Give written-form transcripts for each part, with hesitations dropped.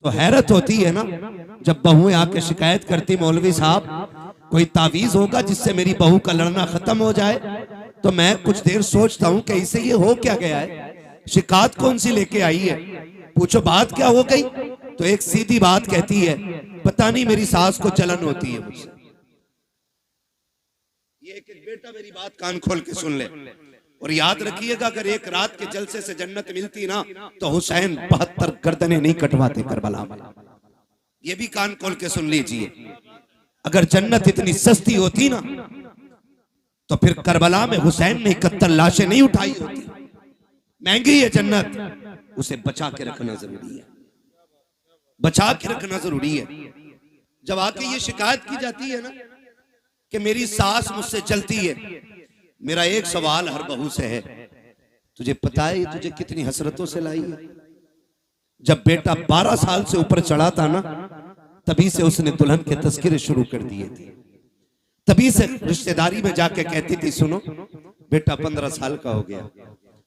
तो हैरत होती है ना जब बहुएं आके शिकायत करती, मौलवी साहब कोई तावीज होगा जिससे मेरी बहू का लड़ना खत्म हो जाए। तो मैं कुछ देर सोचता हूं कि इसे ये हो क्या गया है, शिकायत कौन सी लेके आई है, पूछो बात क्या हो गई। तो एक सीधी बात कहती है, पता नहीं मेरी सास को जलन होती है मुझसे। ये एक बेटा मेरी बात कान खोल के सुन ले और याद रखिएगा, अगर एक रात के जलसे से जन्नत मिलती ना तो हुसैन 72 गर्दनें नहीं कटवाते करबला में। ये भी कान खोल के सुन लीजिए, अगर जन्नत इतनी सस्ती होती ना तो फिर करबला में हुसैन ने 71 लाशें नहीं उठाई होती। महंगी है जन्नत, उसे बचा के रखना जरूरी है, बचा के रखना जरूरी है। जब आके ये शिकायत की जाती है ना कि मेरी सास मुझसे जलती है, मेरा एक सवाल हर बहू से है, तुझे पता है तुझे कितनी हसरतों से लाई है। जब बेटा 12 साल से ऊपर चढ़ा था ना, तभी से उसने दुल्हन के तस्करे शुरू कर दिए थे। तभी से रिश्तेदारी में जाके कहती थी, सुनो बेटा 15 साल का हो गया,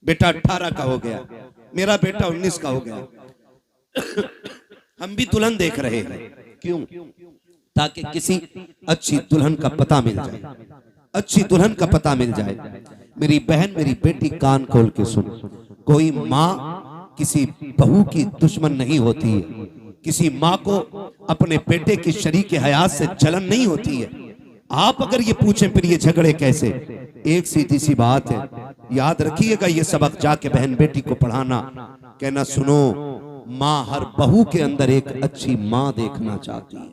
बेटा 18 का हो गया, मेरा बेटा 19 का हो गया। हम भी दुल्हन देख रहे हैं, क्यों? ताकि किसी अच्छी दुल्हन का पता मिल जाए, अच्छी दुल्हन का पता मिल जाए। मेरी बहन, मेरी बेटी कान खोल के सुन, कोई माँ किसी बहू की दुश्मन नहीं होती है, किसी माँ को अपने बेटे की शरीके हयात से जलन नहीं होती है। आप अगर ये पूछें फिर ये झगड़े कैसे, एक सीधी सी बात है, याद रखिएगा ये सबक जाके बहन बेटी को पढ़ाना, कहना सुनो माँ हर बहू के अंदर एक अच्छी माँ देखना चाहती है।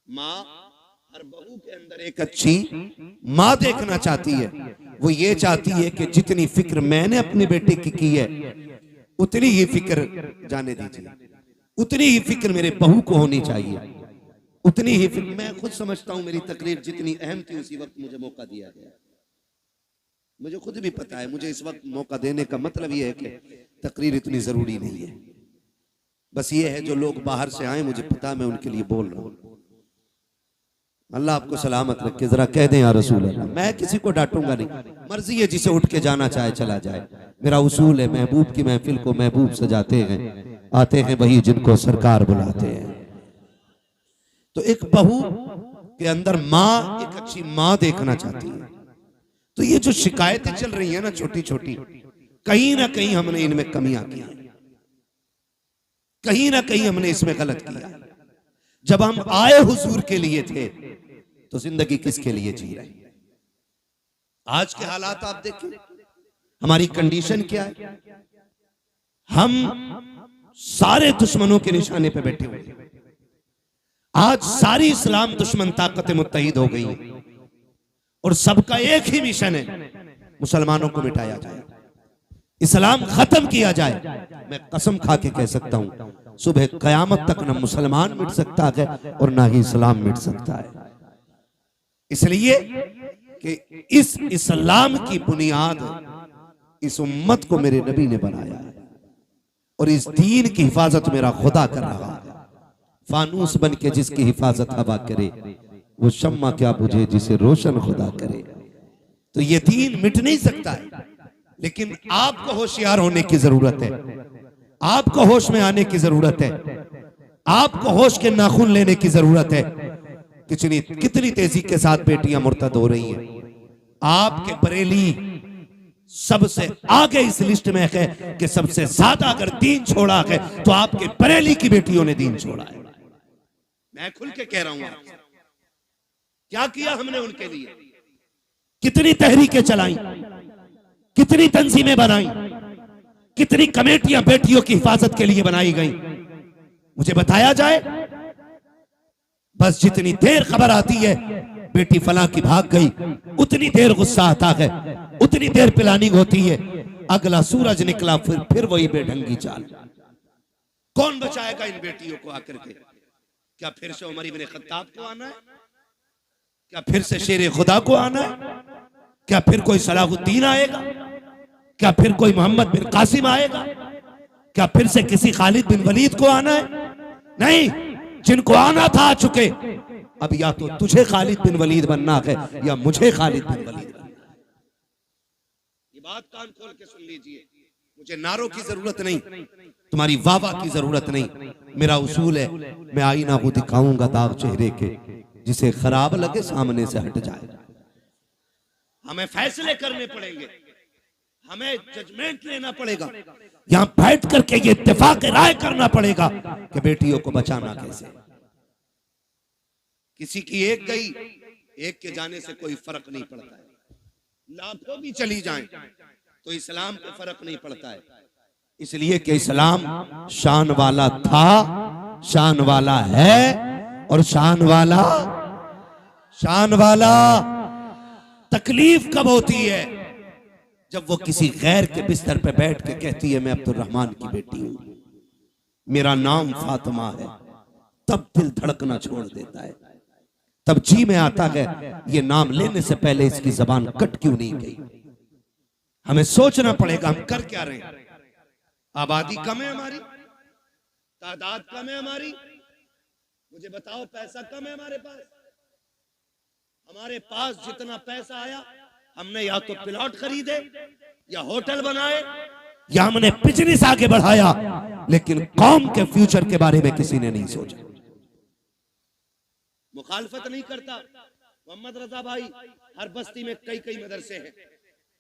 माँ हर बहू के अंदर एक अच्छी माँ देखना चाहती है। वो ये चाहती है कि जितनी फिक्र मैंने अपने बेटे की है उतनी ही फिक्र, जाने दीजिए, उतनी ही फिक्र मेरे बहू को होनी चाहिए, उतनी ही फिक्र। मैं खुद समझता हूं मेरी तकरीर जितनी अहम थी उसी वक्त मुझे मौका दिया गया। मुझे खुद भी पता है, मुझे इस वक्त मौका देने का मतलब यह है कि तकरीर इतनी जरूरी नहीं है। बस ये है जो लोग बाहर से आए, मुझे पता, मैं उनके लिए बोल रहा हूं। अल्लाह आपको सलामत रखे। जरा कह दें या रसूल अल्लाह। मैं किसी को डांटूंगा नहीं, मर्जी है जिसे उठ के जाना चाहे चला जाए। मेरा उसूल है, महबूब की महफिल को महबूब सजाते हैं, आते हैं वही जिनको सरकार बुलाते हैं। तो एक बहू के अंदर माँ एक अच्छी माँ देखना चाहती है। तो ये जो शिकायतें चल रही है ना छोटी छोटी, कहीं ना कहीं हमने इनमें कमियां की, कहीं ना कहीं हमने इसमें गलत किया। जब हम आए हुजूर के लिए थे तो जिंदगी किसके लिए जी रहे? आज के हालात आप देखें, हमारी कंडीशन क्या है। हम सारे दुश्मनों के निशाने पे बैठे हुए हैं। आज सारी इस्लाम दुश्मन ताकतें मुत्तहिद हो गई हैं और सबका एक ही मिशन है, मुसलमानों को मिटाया जाए, इस्लाम खत्म किया जाए। मैं कसम खा के कह सकता हूं सुबह कयामत तक न मुसलमान मिट सकता है और ना ही इस्लाम मिट सकता है। इसलिए कि इस इस्लाम की बुनियाद इस उम्मत को मेरे नबी ने बनाया है और इस दीन की हिफाजत मेरा खुदा कर रहा है। फानूस बन के जिसकी हिफाजत हवा करे, वो शम्मा क्या बुझे जिसे रोशन खुदा करे। तो ये दीन मिट नहीं सकता है, लेकिन आपको होशियार होने की जरूरत है, आपको होश में आने की जरूरत है, आपको होश के नाखून लेने की जरूरत है। कितनी तेजी के साथ बेटियां मुर्तद हो रही हैं। आपके बरेली सबसे आगे इस लिस्ट में है कि सबसे ज्यादा अगर दीन छोड़ा है तो आपके बरेली की बेटियों ने दीन छोड़ा है। मैं खुल के कह रहा हूं, क्या किया हमने उनके लिए, कितनी तहरीकें चलाई, कितनी तंजीमें बनाई, कितनी कमेटियां बेटियों की हिफाजत के लिए बनाई गई। मुझे बताया जाए, बस जितनी देर खबर आती है बेटी फलां की भाग गई, उतनी देर गुस्सा आता है, उतनी देर प्लानिंग होती है। अगला सूरज निकला फिर वही बेढंगी चाल। कौन बचाएगा इन बेटियों को आकर के? क्या फिर से उमर इब्न खत्ताब को आना है? क्या फिर से शेर खुदा को आना है? क्या फिर कोई सलाहुद्दीन आएगा? क्या फिर कोई मोहम्मद बिन कासिम आएगा? क्या फिर से किसी खालिद बिन वलीद को आना है? नहीं, जिनको आना था आ चुके। अब या तो तुझे खालिद बिन वलीद बनना है या मुझे खालिद बिन वलीद बनना है। ये बात कान खोल के सुन लीजिए, मुझे नारों की जरूरत नहीं, तुम्हारी वाह की जरूरत नहीं। मेरा उसूल है, मैं आईना को दिखाऊंगा दाग चेहरे के, जिसे खराब लगे सामने से हट जाए। हमें फैसले करने पड़ेंगे, हमें जजमेंट लेना पड़ेगा, यहां बैठ करके ये इत्तेफाक राय करना पड़ेगा कि बेटियों को बचाना कैसे। किसी की एक गई, एक के जाने से कोई फर्क नहीं पड़ता है, लाखों भी चली जाएं तो इस्लाम पे फर्क नहीं पड़ता है। इसलिए कि इस्लाम शान वाला था, शान वाला है और शान वाला तकलीफ कब होती है? जब वो किसी गैर के बिस्तर पे बैठ के कहती है मैं अब्दुर्रहमान की बेटी हूं, मेरा नाम फातिमा है, तब दिल धड़कना छोड़ देता है। तब जी में आता है ये नाम लेने से पहले इसकी जबान कट क्यों नहीं गई। हमें सोचना पड़ेगा हम कर क्या रहे हैं। आबादी कम है हमारी, तादाद कम है हमारी, मुझे बताओ पैसा कम है हमारे पास। हमारे पास जितना पैसा आया हमने या तो प्लॉट खरीदे या होटल बनाए या हमने बिजनेस आगे बढ़ाया, लेकिन कौम के फ्यूचर के बारे में किसी ने नहीं सोचा। मुखालफत नहीं करता मोहम्मद रजा भाई, हर बस्ती में कई कई मदरसे हैं,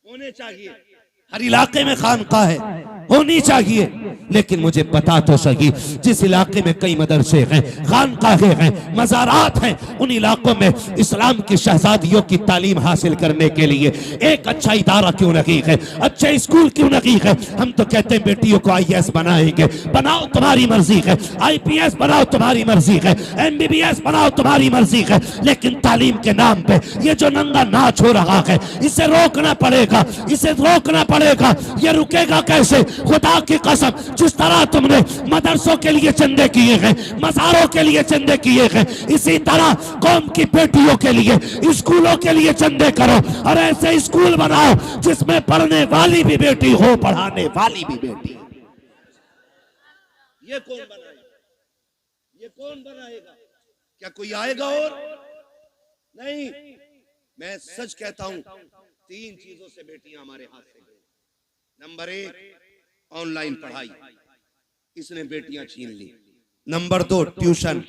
होने चाहिए, हर इलाके में खानका है, होनी चाहिए, लेकिन मुझे बता तो सही जिस इलाके में कई मदरसे हैं, खानकाहें हैं, मज़ारात हैं, उन इलाकों में इस्लाम की शहजादियों की तालीम हासिल करने के लिए एक अच्छा इदारा क्यों नहीं है, अच्छे स्कूल क्यों नहीं है। हम तो कहते हैं बेटियों को IAS बनाएंगे, बनाओ तुम्हारी मर्जी है, IPS बनाओ तुम्हारी मर्जी है, MBBS बनाओ तुम्हारी मर्जी है, लेकिन तालीम के नाम पे ये जो नंगा नाच हो रहा है इसे रोकना पड़ेगा, इसे रोकना पड़ेगा। ये रुकेगा कैसे? खुदा की कसम, जिस तरह तुमने मदरसों के लिए चंदे किए हैं, मज़ारों के लिए चंदे किए हैं, इसी तरह कौम की बेटियों के लिए, स्कूलों के लिए चंदे करो और ऐसे स्कूल बनाओ जिसमें पढ़ने वाली भी बेटी हो, पढ़ाने वाली भी बेटी। ये कौन बनाएगा? ये कौन बनाएगा? क्या कोई आएगा? और नहीं, मैं सच कहता हूं, 3 चीजों से बेटियां हमारे हाथ से गई। नंबर 1 ऑनलाइन पढ़ाई, इसने बेटियां छीन ली। नंबर 2 ट्यूशन,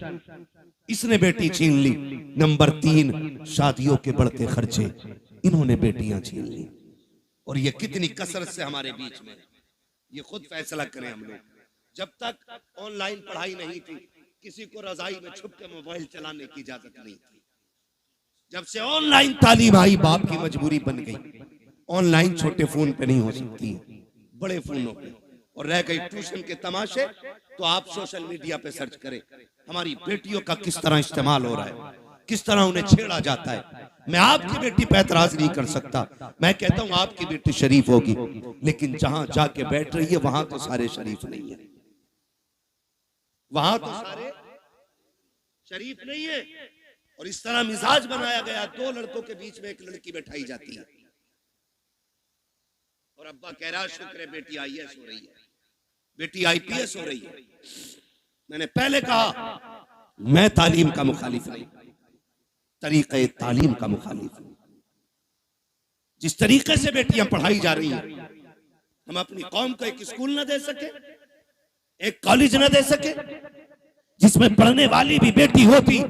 इसने बेटी छीन ली। नंबर 3 शादियों के बढ़ते खर्चे, इन्होंने बेटियां छीन ली। और ये कितनी कसरत से हमारे बीच में, ये खुद फैसला करें हम लोग। जब तक ऑनलाइन पढ़ाई नहीं थी, किसी को रजाई में छुप के मोबाइल चलाने की इजाजत नहीं थी। जब से ऑनलाइन तालीम आई, बाप की मजबूरी बन गई, ऑनलाइन छोटे फोन पे नहीं हो सकती, बड़े फोनों पे। और रह गई ट्यूशन के तमाशे, तो आप सोशल मीडिया पे सर्च करें हमारी बेटियों का किस तरह इस्तेमाल हो रहा है, किस तरह उन्हें छेड़ा जाता है। मैं आपकी बेटी पे एतराज नहीं कर सकता, मैं कहता हूं आपकी बेटी शरीफ होगी, लेकिन जहां जाके बैठ रही है वहां तो सारे शरीफ नहीं है, वहां तो सारे शरीफ नहीं है। और इस तरह मिजाज बनाया गया, 2 लड़कों के बीच में एक लड़की बैठाई जाती है और अब्बा कह रहा शुक्र है बेटी IAS हो रही है, बेटी IPS हो रही है। मैंने पहले कहा मैं तालीम का मुखालिफ नहीं, तरीके तालीम का मुखालिफ हूं। जिस तरीके से बेटियां पढ़ाई जा रही हैं, हम अपनी कौम को एक स्कूल न दे सके, एक कॉलेज न दे सके जिसमें पढ़ने वाली भी बेटी होती,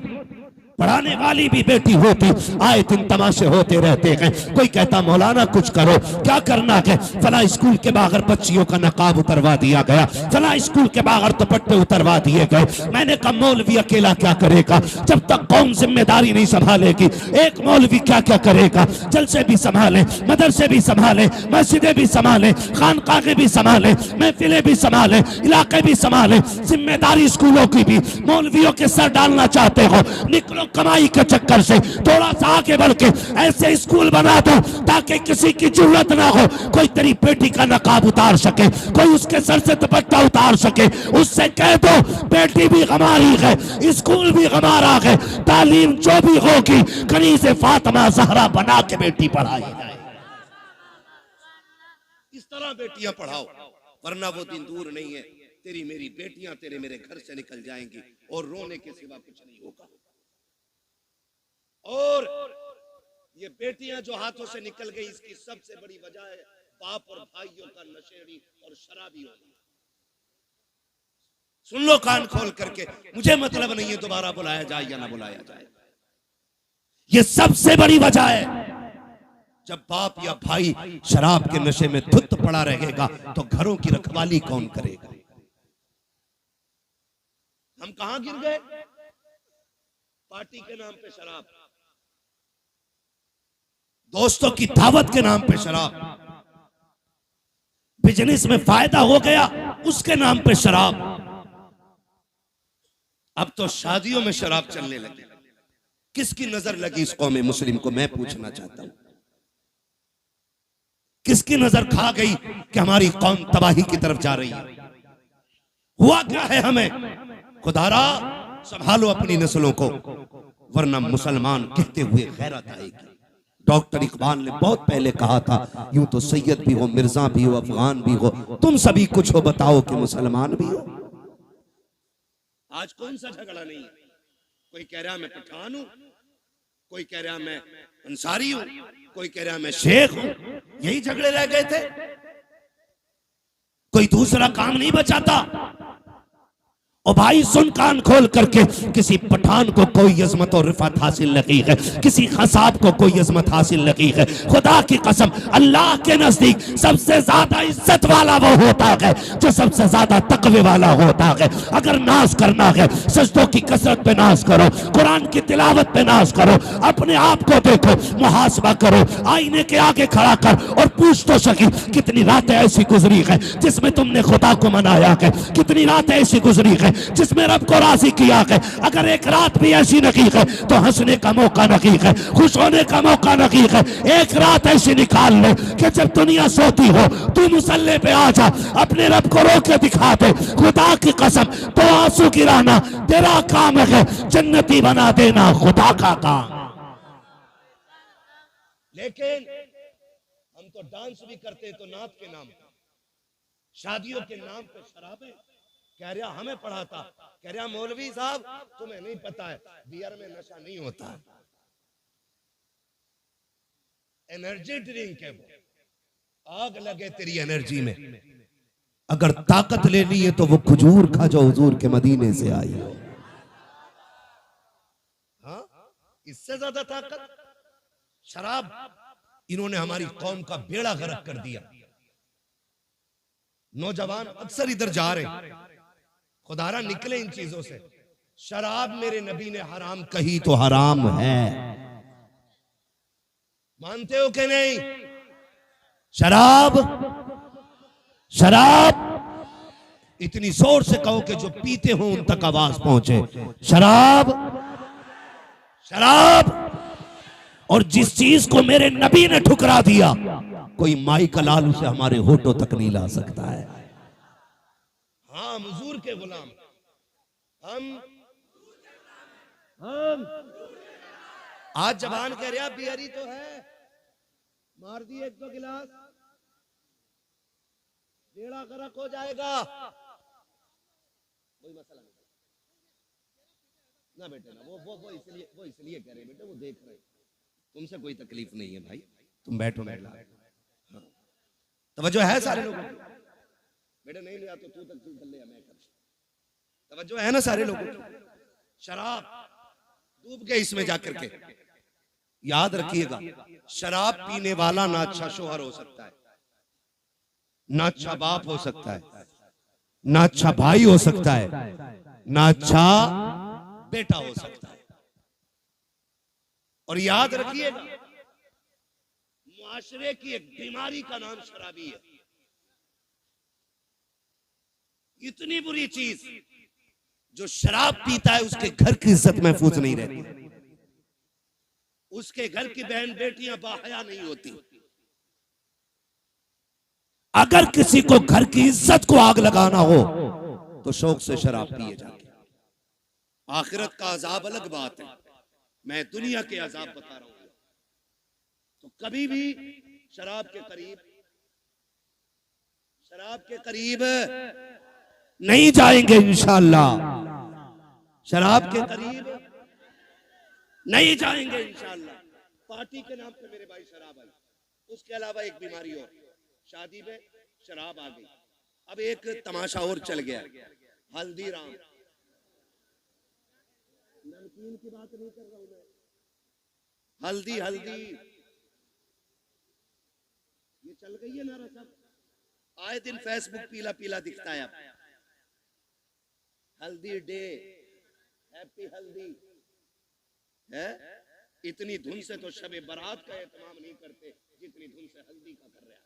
पढ़ाने वाली भी बेटी होती। आए दिन तमाशे होते रहते हैं, कोई कहता मौलाना कुछ करो, क्या करना है? फला स्कूल के बाहर बच्चियों का नकाब उतरवा दिया गया, फला स्कूल के बाहर दुपट्टे उतरवा दिए गए। मैंने कहा मौलवी अकेला क्या करेगा, जब तक कौम जिम्मेदारी नहीं संभालेगी। एक मौलवी क्या क्या करेगा? जलसे भी संभाले, मदरसे भी संभाले, मस्जिदें भी संभाले, खानकाहें भी संभाले, महफिलें भी संभाले, इलाके भी संभाले। जिम्मेदारी स्कूलों की भी मौलवियों के सर डालना चाहते हो, निकलो कमाई के चक्कर से, थोड़ा सा आगे बढ़ के ऐसे स्कूल बना दो ताकि किसी की जरूरत ना हो, कोई तेरी बेटी का नकाब उतार सके, कोई उसके सर से दुपट्टा उतार सके। उससे कह दो बेटी भी हमारी है, स्कूल भी हमारा है, तालीम जो भी होगी कनीज़े फातिमा ज़हरा बना के बेटी पढ़ाई जाए। इस तरह बेटियां पढ़ाओ, वरना वो दिन दूर नहीं है, तेरी मेरी बेटियां तेरे मेरे घर से निकल जाएंगी और रोने के सिवा कुछ नहीं होगा। और ये बेटियां जो हाथों से निकल गई, इसकी सबसे बड़ी वजह है बाप और भाइयों का नशेड़ी और शराबी होना। सुन लो कान खोल करके, मुझे मतलब नहीं है दोबारा बुलाया जाए या ना बुलाया जाए। ये सबसे बड़ी वजह है। जब बाप या भाई शराब के नशे में धुत पड़ा रहेगा तो घरों की रखवाली कौन करेगा? हम कहां गिर गए? पार्टी के नाम पे शराब, दोस्तों की दावत के नाम पे शराब, बिजनेस में फायदा हो गया उसके नाम पे शराब, अब तो शादियों में शराब चलने लगी। किसकी नजर लगी इस कौम मुस्लिम को? मैं पूछना चाहता हूं, किसकी नजर खा गई कि हमारी कौम तबाही की तरफ जा रही है? हुआ क्या है हमें? खुदारा संभालो अपनी नस्लों को, वरना मुसलमान कहते हुए गैरत आएगी। डॉक्टर इकबाल ने बहुत पहले कहा था, यूं तो सैयद भी हो, मिर्जा भी हो, अफगान भी हो, तुम सभी कुछ हो, बताओ कि मुसलमान भी हो। आज कौन सा झगड़ा नहीं है? कोई कह रहा मैं पठान हूं, कोई कह रहा मैं अंसारी हूं, कोई कह रहा मैं शेख हूं। यही झगड़े रह गए थे, कोई दूसरा काम नहीं बचाता। ओ भाई सुन कान खोल करके, किसी पठान को कोई अजमत और रिफत हासिल नहीं है, किसी खसाब को कोई अजमत हासिल नहीं है। खुदा की कसम, अल्लाह के नजदीक सबसे ज्यादा इज्जत वाला वो होता है जो सबसे ज्यादा तकवे वाला होता है। अगर नाज करना है, सजदों की कसरत पे नाज करो, कुरान की तिलावत पे नाज करो, अपने आप को देखो, मुहासबा करो, आईने के आगे खड़ा कर और पूछ तो सकी कितनी रातें ऐसी गुजरी है जिसमें तुमने खुदा को मनाया है, कितनी रातें ऐसी गुजरी है जिसमें रब को राजी किया है। अगर एक रात भी ऐसी नहीं है तो हंसने का मौका नहीं है, खुश होने का मौका नहीं है। एक रात ऐसी निकाल ले कि जब दुनिया सोती हो तू मुसल्ले पे आ जा, अपने रब को रो के दिखा दे। खुदा की कसम, तो आंसू गिराना तेरा काम है, जन्नती बना देना खुदा का काम। लेकिन हम तो डांस भी करते तो नात के नाम, शादियों के नाम पे शराबें। कह रहा हमें पढ़ाता, कह रहा मौलवी साहब तुम्हें नहीं पता है बियर में नशा नहीं होता, एनर्जी ड्रिंक है वो। आग लगे तेरी एनर्जी में, अगर ताकत लेनी है तो वो खजूर खा जो हुजूर के मदीने से आई हो। हाँ, इससे ज्यादा ताकत शराब। इन्होंने हमारी कौम का बेड़ा गर्क कर दिया। नौजवान अक्सर इधर जा रहे, खुदारा निकले इन चीजों से। शराब मेरे नबी ने हराम कही तो हराम है, मानते हो कि नहीं? शराब, शराब इतनी जोर से कहो कि जो पीते हो उन तक आवाज पहुंचे। शराब, शराब। और जिस चीज को मेरे नबी ने ठुकरा दिया, कोई माई का लाल उसे हमारे होठों तक नहीं ला सकता है। हाँ, हुजूर के गुलाम हम आज जबान कह रहा बियरी तो है, मार दिए एक दो गिलास बेड़ा गर्क हो जाएगा, कोई मसला नहीं ना बेटे ना। वो इसलिए कह रहे बेटे, वो देख रहे, तुमसे कोई तकलीफ नहीं है भाई, तुम बैठो बैठो। हाँ, तवज्जो है सारे लोगों को? बेटे नहीं लिया तो तू कर ले, मैं कर। तवज्जो है ना सारे लोगों को? शराब डूब गए इसमें जाकर के। याद रखिएगा, शराब पीने वाला ना अच्छा शोहर हो सकता है, ना अच्छा बाप हो सकता है, ना अच्छा भाई हो सकता है, ना अच्छा बेटा हो सकता है। और याद रखिएगा, मुआशरे की एक बीमारी का नाम शराबी है। इतनी बुरी चीज, जो शराब पीता है उसके घर की इज्जत महफूज नहीं रहती, उसके घर की बहन बेटियां बाहया नहीं होती। अगर किसी को घर की इज्जत को आग लगाना हो तो शौक से शराब पिए जाके। आखिरत का अजाब अलग बात है, मैं दुनिया के अजाब बता रहा हूं। तो कभी भी शराब के करीब नहीं जाएंगे इंशाअल्लाह, शराब के करीब नहीं जाएंगे इंशाअल्लाह। पार्टी के नाम पे मेरे भाई शराब आई, उसके अलावा एक बीमारी और, शादी में शराब आ गई। अब एक तमाशा और चल गया, हल्दीराम, नमकीन की बात नहीं कर रहा हूं मैं, हल्दी हल्दी, ये चल गई है नारा सब, आए दिन फेसबुक पीला पीला दिखता है अब, हल्दी डे, हैप्पी हल्दी है। इतनी धुन से तो शबे बारात का एहतमाम नहीं करते जितनी धुन से हल्दी का कर रहा है।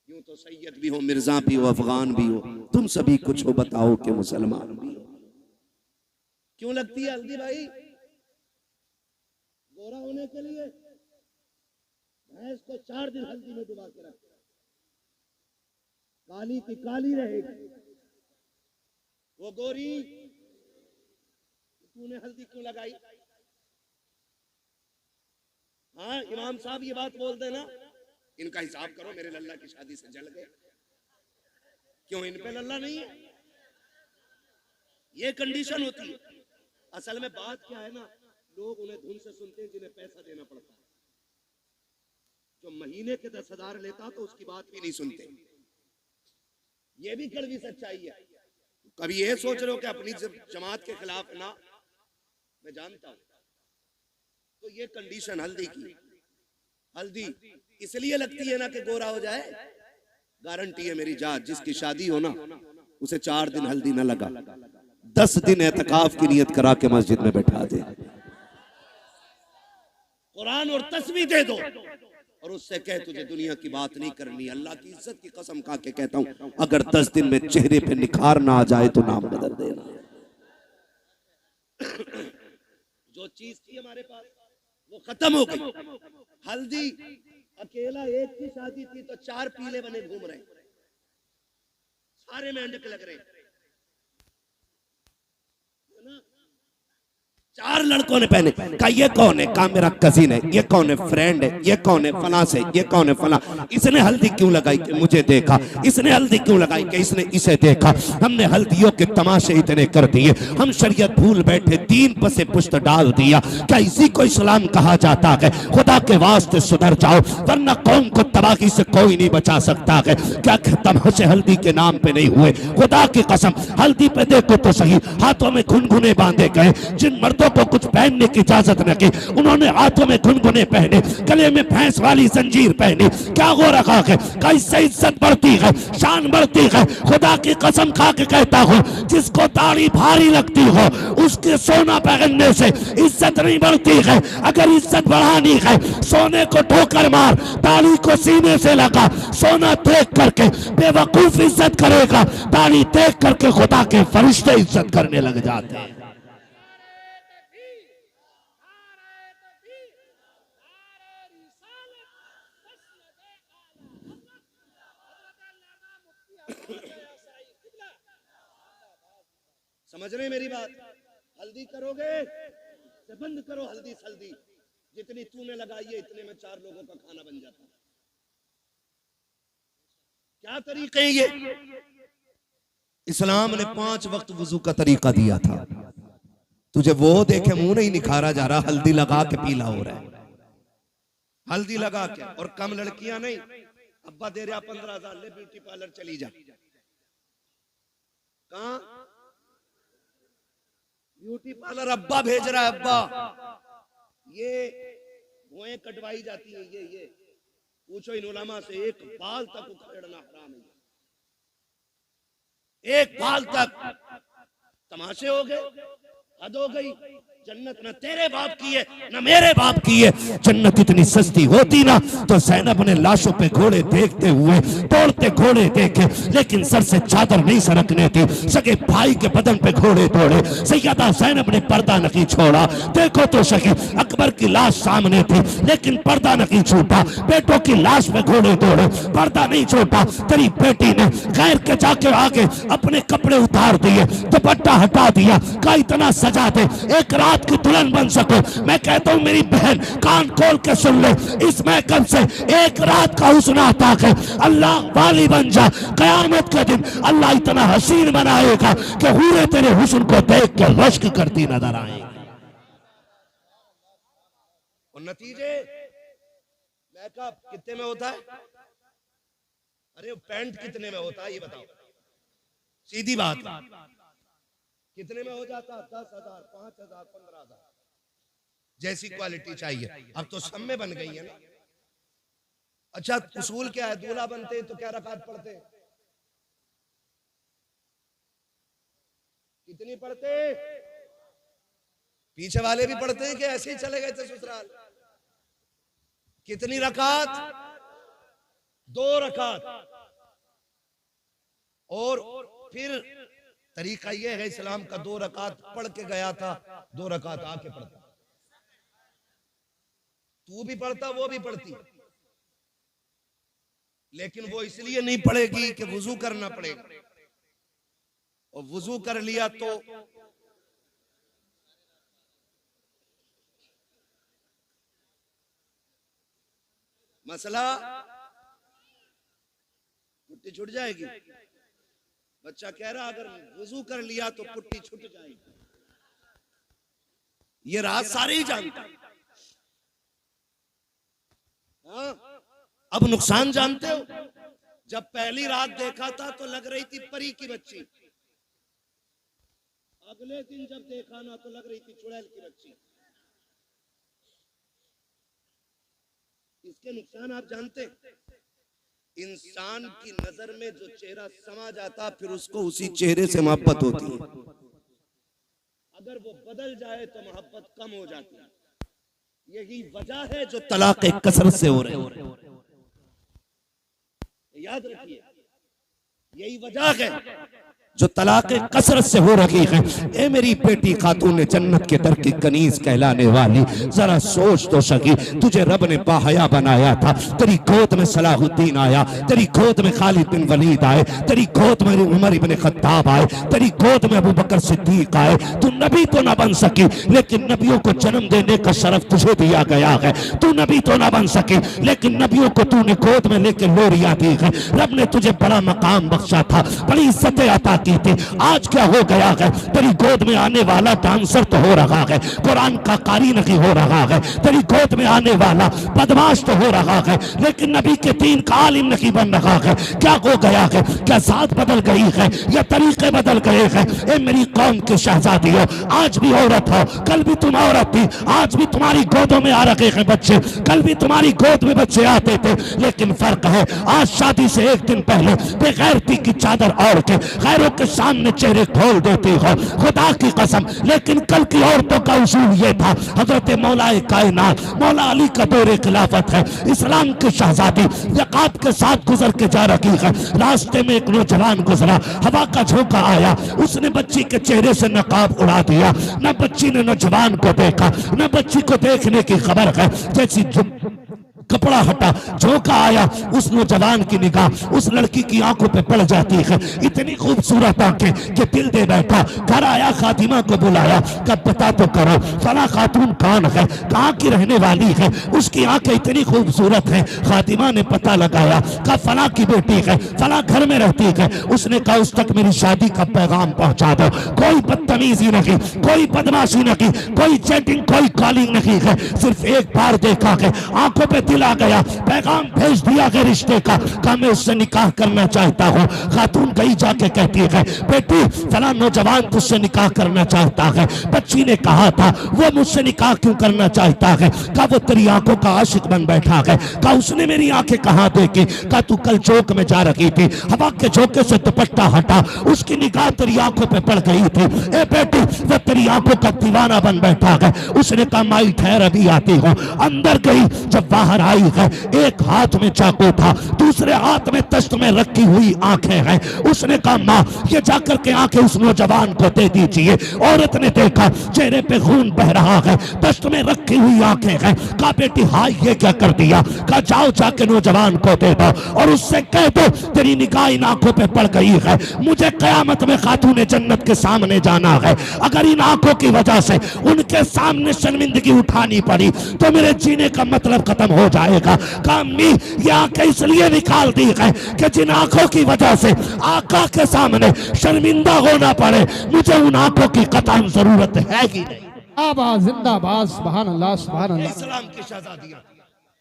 यूं तो सैयद भी हो, मिर्जा भी हो, अफगान भी हो, तुम सभी कुछ हो बताओ कि मुसलमान भी हो। क्यों लगती है हल्दी भाई? गोरा होने के लिए। भैंस को 4 दिन हल्दी में डुबा के रखते, काली की काली रहेगी वो गोरी। तूने हल्दी क्यों लगाई? हाँ इमाम साहब ये बात बोल देना, इनका हिसाब करो, मेरे लल्ला की शादी से जल गए, क्यों इन पे लल्ला नहीं है? ये कंडीशन होती है। असल में बात क्या है ना, लोग उन्हें धुन से सुनते हैं जिन्हें पैसा देना पड़ता है। जो महीने के 10,000 लेता तो उसकी बात भी नहीं सुनते। ये भी कड़वी सच्चाई है। कभी ये सोच रहे हो कि अपनी जमात के खिलाफ ना, मैं जानता हूं। तो ये कंडीशन हल्दी की, हल्दी इसलिए लगती है ना कि गोरा हो जाए। गारंटी है मेरी जात, जिसकी शादी हो ना उसे 4 दिन हल्दी ना लगा, 10 दिन एतकाफ की नियत करा के मस्जिद में बैठा दे, कुरान और तस्बीह दे दो और उससे कह तुझे दुनिया की बात नहीं करनी। अल्लाह की इज्जत की कसम खा के कहता हूं, अगर 10 दिन में चेहरे पे निखार ना आ जाए तो नाम बदल देना। जो चीज थी हमारे पास वो खत्म हो गई। हल्दी अकेला एक की शादी थी तो 4 पीले बने घूम रहे, सारे मेंढक लग रहे, 4 लड़कों ने पहने। कहा ये कौन है? कहा मेरा कजिन है। ये कौन है? फ्रेंड है। ये कौन है? फला से। ये कौन है? फला। इसने हल्दी क्यों लगाई? कि मुझे देखा। इसने हल्दी क्यों लगाई? कि इसने इसे देखा। हमने हल्दियों के तमाशे इतने कर दिए, हम शरीयत भूल बैठे, दीन पर से पुश्त डाल दिया। क्या इसी को इस्लाम कहा जाता है? खुदा के वास्ते सुधर जाओ वरना कौम को तबाही से कोई नहीं बचा सकता है। क्या तमाशे हल्दी के नाम पे नहीं हुए? खुदा की कसम, हल्दी पे देखो तो सही, हाथों में घुनघुने बांधे गए। जिन मर्दों को कुछ पहनने की इजाजत न की, उन्होंने हाथों में घुनघुने पहने, गले में भैंस वाली जंजीर पहनी। क्या हो रखा है? कैसे इज्जत बढ़ती है, शान बढ़ती है। खुदा की कसम खा के कहता हूँ, जिसको दाढ़ी भारी लगती हो उसके सोना पहनने से इज्जत नहीं बढ़ती है। अगर इज्जत बढ़ानी है, सोने को ठोकर मार, दाढ़ी को सीने से लगा। सोना देख करके बेवकूफ इज्जत करेगा, दाढ़ी देख करके खुदा के फरिश्ते इज्जत करने लग जाते हैं। समझ रहे मेरी बात? हल्दी करोगे तो बंद करो हल्दी सल्दी, जितनी तूने लगाई है इतने में 4 लोगों का खाना बन जाता। क्या तरीके ये? इस्लाम ने 5 वक्त वुजू का तरीका दिया था। तुझे वो देखे मुंह नहीं निखारा जा रहा, हल्दी लगा के पीला हो रहा है, हल्दी लगा के। और कम लड़कियां नहीं, अब्बा दे रहा 15,000 ले ब्यूटी पार्लर चली जा। कहां? ब्यूटी पार्लर अब्बा भेज रहा है। अब्बा ये भुएं कटवाई जाती है, ये पूछो इन उलमा से, एक बाल तक उखेड़ना हराम है, एक बाल तक। तमाशे हो गए, हद हो गई। जन्नत न तेरे बाप की है न मेरे बाप की है। जन्नत इतनी सस्ती होती ना तो ज़ैनब ने लाशों पे घोड़े देखते हुए तोड़ते घोड़े देखे, लेकिन सर से चादर नहीं सरकने थी। सगे भाई के बदन पे घोड़े तोड़े, सैयदा ज़ैनब ने पर्दा नहीं छोड़ा। देखो तो सही, अकबर की लाश सामने थी लेकिन पर्दा नहीं छूटा। बेटों की लाश पे घोड़े तोड़े, पर्दा नहीं छोटा। तेरी बेटी ने गैर के जाके आगे अपने कपड़े उतार दिए, दुपट्टा हटा दिया। का इतना सजा दे एक रात की दुल्हन बन सको। मैं कहता हूं मेरी बहन कान खोल के सुन ले, इस महकम से एक रात का हुस्न आता है, अल्लाह वाली बन जा। कयामत के दिन अल्लाह इतना हसीन बनाएगा कि हूरे तेरे हुस्न को देख के रश्क करती नजर आएगी। और नतीजे मेकअप कितने में होता है? अरे पैंट कितने में होता है ये बताओ? सीधी बात। कितने में हो जाता? 10,000, 5,000, 15,000 जैसी क्वालिटी चाहिए। अब तो सब में बन गई है ना। अच्छा, उसूल क्या है? दूल्हा बनते हैं तो क्या रकात पढ़ते हैं? कितनी पढ़ते? पीछे वाले भी पढ़ते हैं कि ऐसे ही चले गए थे ससुराल? कितनी रकात? 2 रकात। और फिर तरीका यह है इस्लाम का, 2 रकात पढ़ के गया था, 2 रकात आके पढ़ता। तू भी पढ़ता, वो भी पढ़ती, लेकिन वो इसलिए नहीं पढ़ेगी कि वुजू करना पड़ेगा, और वुजू कर लिया तो मसला पुट्टी छूट जाएगी। बच्चा कह रहा अगर वुजू कर लिया तो पुट्टी छूट जाएगी। ये रात सारे ही जानते हैं। हाँ? अब नुकसान जानते हो? जब पहली रात देखा था तो लग रही थी परी की बच्ची, अगले दिन जब देखा ना तो लग रही थी चुड़ैल की बच्ची। इसके नुकसान आप जानते हैं? इंसान की नजर में जो चेहरा समा जाता फिर उसको उसी चेहरे से मोहब्बत होती है। अगर वो बदल जाए तो मोहब्बत कम हो जाती है। यही वजह है जो तलाक कसरत से हो रही है। याद रखिए, यही वजह है जो तलाक कसरत से हो रही है। ए मेरी बेटी खातून जन्नत के दर की कनीज कहलाने वाली, जरा सोच तो सकी, तुझे रब ने बाहया बनाया था, तेरी गोद में सलाहुद्दीन आया, तेरी गोद में खालिद बिन वलीद आए, तेरी गोद में उमर इब्न खत्ताब आए, तेरी गोद में अबू बकर सिद्दीक आए। तू नबी तो ना बन सकी, लेकिन नबियों को जन्म देने का शरफ तुझे दिया गया है। तू नबी तो ना बन सकी, लेकिन नबियों को तूने गोद में लेकर लोरियां दी है। रब ने तुझे बड़ा मकाम बख्शा था, बड़ी इज्जतें अता की थी। आज क्या हो गया है? तेरी गोद में आने वाला डांसर तो हो रहा है, कुरान का कारी नहीं हो रहा है। तेरी गोद में आने वाला बदमाश तो हो रहा है, लेकिन नबी के दीन का आलिम नहीं बन रहा है। क्या हो गया है? क्या जात बदल गई है या तरीके बदल गए हैं? ए मेरी कौम के शहजादी हो, आज भी औरत हो, कल भी तुम औरत थी, आज भी तुम्हारी गोदों में आ रखे हैं बच्चे, कल भी तुम्हारी गोद में बच्चे आते थे। लेकिन फर्क है, आज शादी से एक दिन पहले बेगैरती की चादर ओढ़ के गैरों के सामने चेहरे खोल देती हो, खुदा की कसम। लेकिन कल की औरतों का उसूल ये था, हजरत मौलाए कायनात मौला अली का दौरे खिलाफत है, इस्लाम की शहजादी यकात के साथ गुजर के जा रही है। रास्ते में एक नौजवान गुजरा, हवा का झोंका आया, उसने बच्ची के चेहरे से नकाब उड़ा दिया। न बच्ची ने नौजवान को देखा, न बच्ची को देखने की खबर है। जैसी कपड़ा हटा, झोंका आया, उस नौजवान की निगाह उस लड़की की आंखों पे पड़ जाती है। इतनी खूबसूरत आंखें कि दिल दे बैठा। घर आया, खातिमा को बुलाया, कब बता तो करो फला खातून कौन है, कहाँ की रहने वाली है, उसकी आंखें इतनी खूबसूरत हैं। खातिमा ने पता लगाया, कहा फला की बेटी है, फला घर में रहती है। उसने कहा उस तक मेरी शादी का पैगाम पहुंचा दो। कोई बदतमीजी नहीं, कोई बदमाशी नहीं, कोई चैटिंग, कोई कॉलिंग नहीं है। सिर्फ एक बार देखा है, आंखों पे दिल आ गया, पैगाम भेज दिया है रिश्ते का, कहा मैं उससे निकाह करना चाहता हूँ। खातून गई जाके कहती है, बेटी फला नौजवान तुझसे निकाह करना चाहता है। बच्ची ने कहा था वो मुझसे निकाह क्यों करना चाहता है? कहा वो तेरी आंखों का आशिक बन बैठा है। कहा उसने मेरी आंखें कहाँ देखी? कहा तू कल चौक में जा रही थी, हवा के झोंके से दुपट्टा हटा, उसकी निगाह तेरी आंखों पे पड़ गई थी। ए बेटी वो तेरी आंखों का दीवाना बन बैठा है। उसने कहा माई ठहर अभी आती हूँ। अंदर गई, जब बाहर आई है, एक हाथ में चाकू था, दूसरे हाथ में तश्त में रखी हुई आंखें हैं। उसने कहा माँ ये जाकर के आंखें उस नौजवान को दे दीजिए। औरत ने देखा चेहरे पे खून बह रहा है, तश्त में रखी हुई आंखें हैं। कहा बेटी हाय ये क्या कर दिया? कहा जाओ जाके नौजवान को दे दो और उससे कह दो तेरी निगाह इन आंखों पे पड़ गई है, मुझे कयामत में खातून जन्नत के सामने जाना है। अगर इन आंखों की वजह से उनके सामने शर्मिंदगी उठानी पड़ी तो मेरे जीने का मतलब खत्म हो जाएगा। अम्मी ये आंखें इसलिए निकाल दी है कि जिन आंखों की वजह से आका के सामने शर्मिंदा होना पड़े, मुझे उन आंखों की कतई जरूरत है ही नहीं। आबाद जिंदाबाद, सुभान अल्लाह, सुभान अल्लाह। इस्लाम की शहजादियां,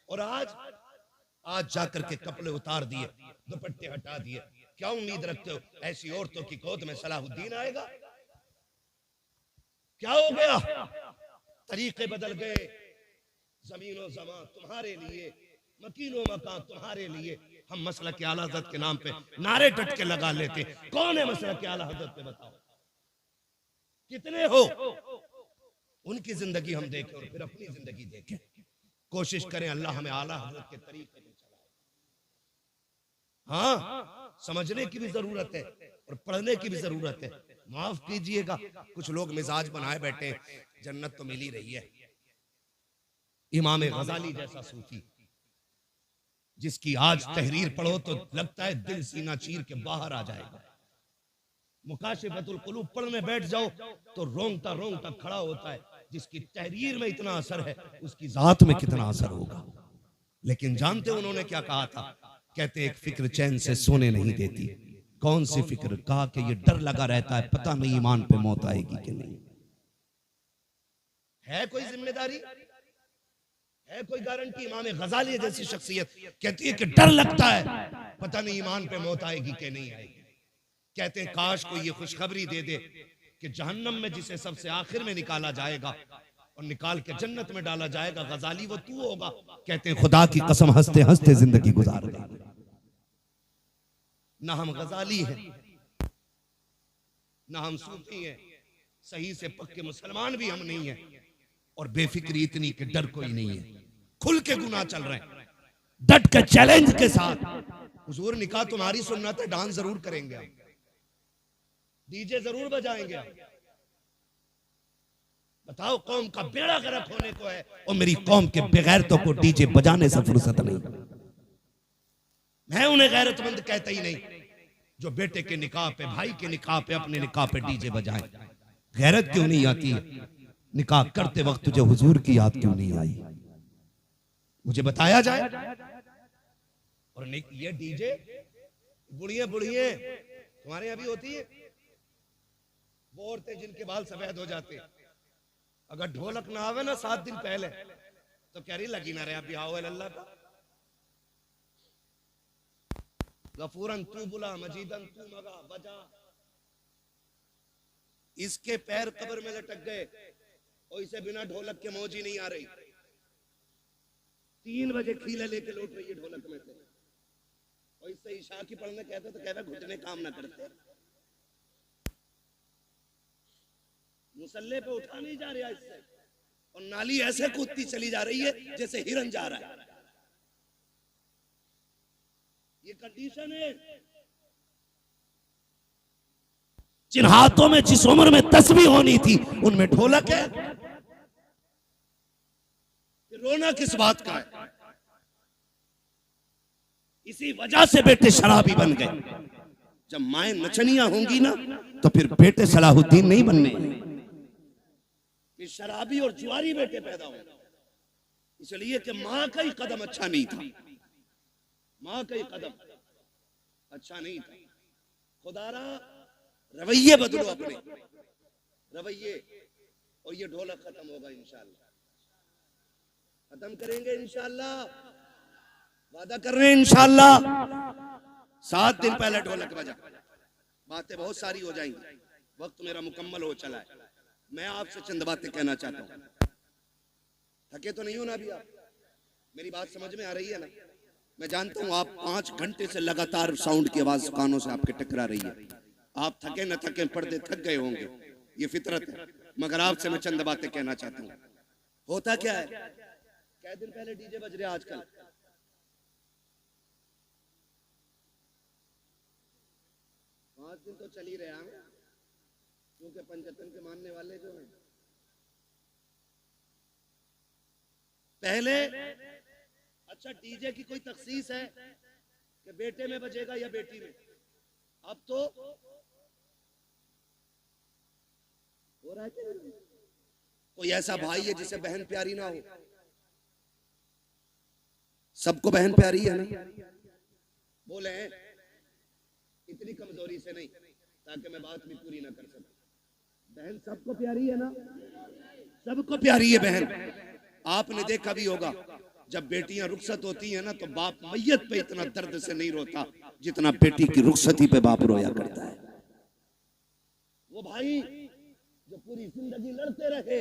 और आज जाकर के कपड़े उतार दिए, दुपट्टे हटा दिए। क्या उम्मीद रखते हो ऐसी औरतों की गोद में सलाहुद्दीन आएगा? क्या हो गया? तरीके बदल गए। जमीनो जमा तुम्हारे लिए, मकीनो मकान तुम्हारे लिए। हम मसलक के आला हज़रत के नाम पे नारे टटके लगा लेते। कौन है मसलक के आला हज़रत पे? बताओ कितने हो? उनकी जिंदगी हम देखें और फिर अपनी जिंदगी देखें। कोशिश करें अल्लाह हमें आला हज़रत के तरीके पे चलाए। हाँ, समझने की भी जरूरत है और पढ़ने की भी जरूरत है। माफ कीजिएगा, कुछ लोग मिजाज बनाए बैठे हैं, जन्नत तो मिल ही रही है। इमाम गजाली जैसा सूफी जिसकी आज तहरीर पढ़ो तो लगता है दिल सीना चीर के बाहर आ जाएगा। मुकाशिफतुल कुलूब पढ़ने बैठ जाओ तो रोंगटा रोंगटा खड़ा होता है। जिसकी तहरीर में इतना असर है उसकी जात में कितना असर होगा। लेकिन जानते उन्होंने क्या कहा था? कहते एक फिक्र चैन से सोने नहीं देती। कौन सी फिक्र? कहा कि ये डर लगा रहता है पता नहीं ईमान पे मौत आएगी कि नहीं। है कोई जिम्मेदारी? है कोई गारंटी? इमाम गजाली जैसी शख्सियत कहती है कि डर लगता है पता नहीं ईमान पे मौत आएगी कि नहीं आएगी। कहते हैं काश कोई ये खुशखबरी दे दे कि जहन्नम में जिसे सबसे आखिर में निकाला जाएगा और निकाल के जन्नत में डाला जाएगा, गजाली वो तू होगा। कहते हैं खुदा की कसम हंसते हंसते जिंदगी गुजार गई। ना हम गजाली हैं, ना हम सूफी हैं, सही से पक्के मुसलमान भी हम नहीं हैं। और बेफिक्री इतनी कि डर कोई नहीं है। खुल के गुनाह चल रहे हैं, डट के चैलेंज के साथ। हुजूर निकाह तुम्हारी सुन्नत है, डांस जरूर करेंगे हम, डीजे जरूर बजाएंगे हम। बताओ कौम का बेड़ा गर्क होने को है और मेरी कौम के बेगैरतों को डीजे बजाने से फुर्सत नहीं। मैं उन्हें गैरतमंद कहता ही नहीं जो बेटे के निकाह पे, भाई के निकाह पे, अपने निकाह पे डीजे बजाएं। गैरत क्यों नहीं आती है? निकाह करते वक्त तुझे हुजूर की याद क्यों नहीं आई? मुझे बताया जाए। और ये डीजे बुढ़िए बुढ़िए तुम्हारे यहाँ भी होती है? वो औरतें जिनके बाल सफेद हो जाते हैं, अगर ढोलक ना आवे ना 7 दिन पहले तो कह रही लगी ना रहे अभी आओ अल्लाह का। गफूरन तू बुला, मजीदन तू मगा बजा। इसके पैर कब्र में लटक गए और इसे बिना ढोलक के मौज ही नहीं आ रही। 3 बजे खीले लेके लौट रही है ढोलक में से और इससे ईशा की पढ़ने कहते तो कहते घुटने काम ना करते। मुसल्ले पे उठा नहीं जा रहा इससे और नाली ऐसे कूदती चली जा रही है जैसे हिरन जा रहा है। ये कंडीशन है। जिन हाथों में जिस उम्र में तस्बीह होनी थी उनमें ढोलक है। रोना किस बात का है? इसी वजह से बेटे शराबी बन गए। जब माएं नचनियां होंगी ना तो फिर बेटे सलाहुद्दीन नहीं बनने, फिर शराबी और जुआरी बेटे पैदा होंगे। इसलिए कि मां का ही कदम अच्छा नहीं था। मां का ही कदम अच्छा नहीं था। खुदारा रवैये बदलो, अपने रवैये, और ये ढोलक खत्म होगा इंशाअल्लाह। खत्म करेंगे इंशाअल्लाह, वादा कर रहे हैं इंशाअल्लाह। 7 दिन पहले ढोलक बजा। बातें बहुत सारी हो जाएंगी, वक्त मेरा मुकम्मल हो चला है। मैं आपसे चंद बातें कहना चाहता हूँ। थके तो नहीं हो ना अभी आप? मेरी बात समझ में आ रही है ना? मैं जानता हूँ आप 5 घंटे से लगातार साउंड की आवाज कानों से आपके टकरा रही है। आप थके न थके पर्दे थक गए होंगे, ये फितरत है। मगर आपसे मैं चंद बातें कहना चाहता हूँ। होता क्या है, क्या दिन पहले डीजे बज रहे आजकल? पांच दिन तो चल ही रहे हैं, क्योंकि पंचतन के मानने वाले जो हैं पहले। अच्छा डीजे की कोई तखसीस है कि बेटे में बजेगा या बेटी में? अब तो हो रहा है कि कोई ऐसा भाई है जिसे बहन प्यारी ना हो? सबको बहन प्यारी है ना? बोले इतनी कमजोरी से नहीं ताकि मैं बात भी पूरी ना कर सकूं। बहन सबको प्यारी है ना? सबको प्यारी है बहन। आपने देखा भी होगा जब बेटियां रुखसत होती हैं ना तो बाप मैयत पे इतना दर्द से नहीं रोता जितना बेटी की रुखसती पे बाप रोया करता है। वो भाई जो पूरी जिंदगी लड़ते रहे,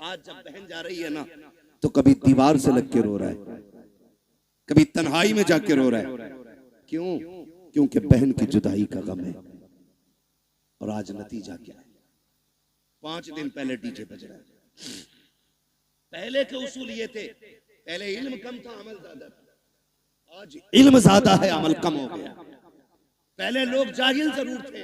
आज जब बहन जा रही है ना, तो कभी दीवार से लग के रो रहा है, कभी तन्हाई में जाके रो रहा है। क्यों? क्योंकि बहन की जुदाई का गम है। और आज नतीजा क्या है? 5 दिन पहले डीजे बज रहा है। पहले के उसूल ये थे, पहले इल्म कम था, अमल ज्यादा था। आज इल्म ज्यादा है, अमल कम हो गया। पहले लोग जाहिल जरूर थे,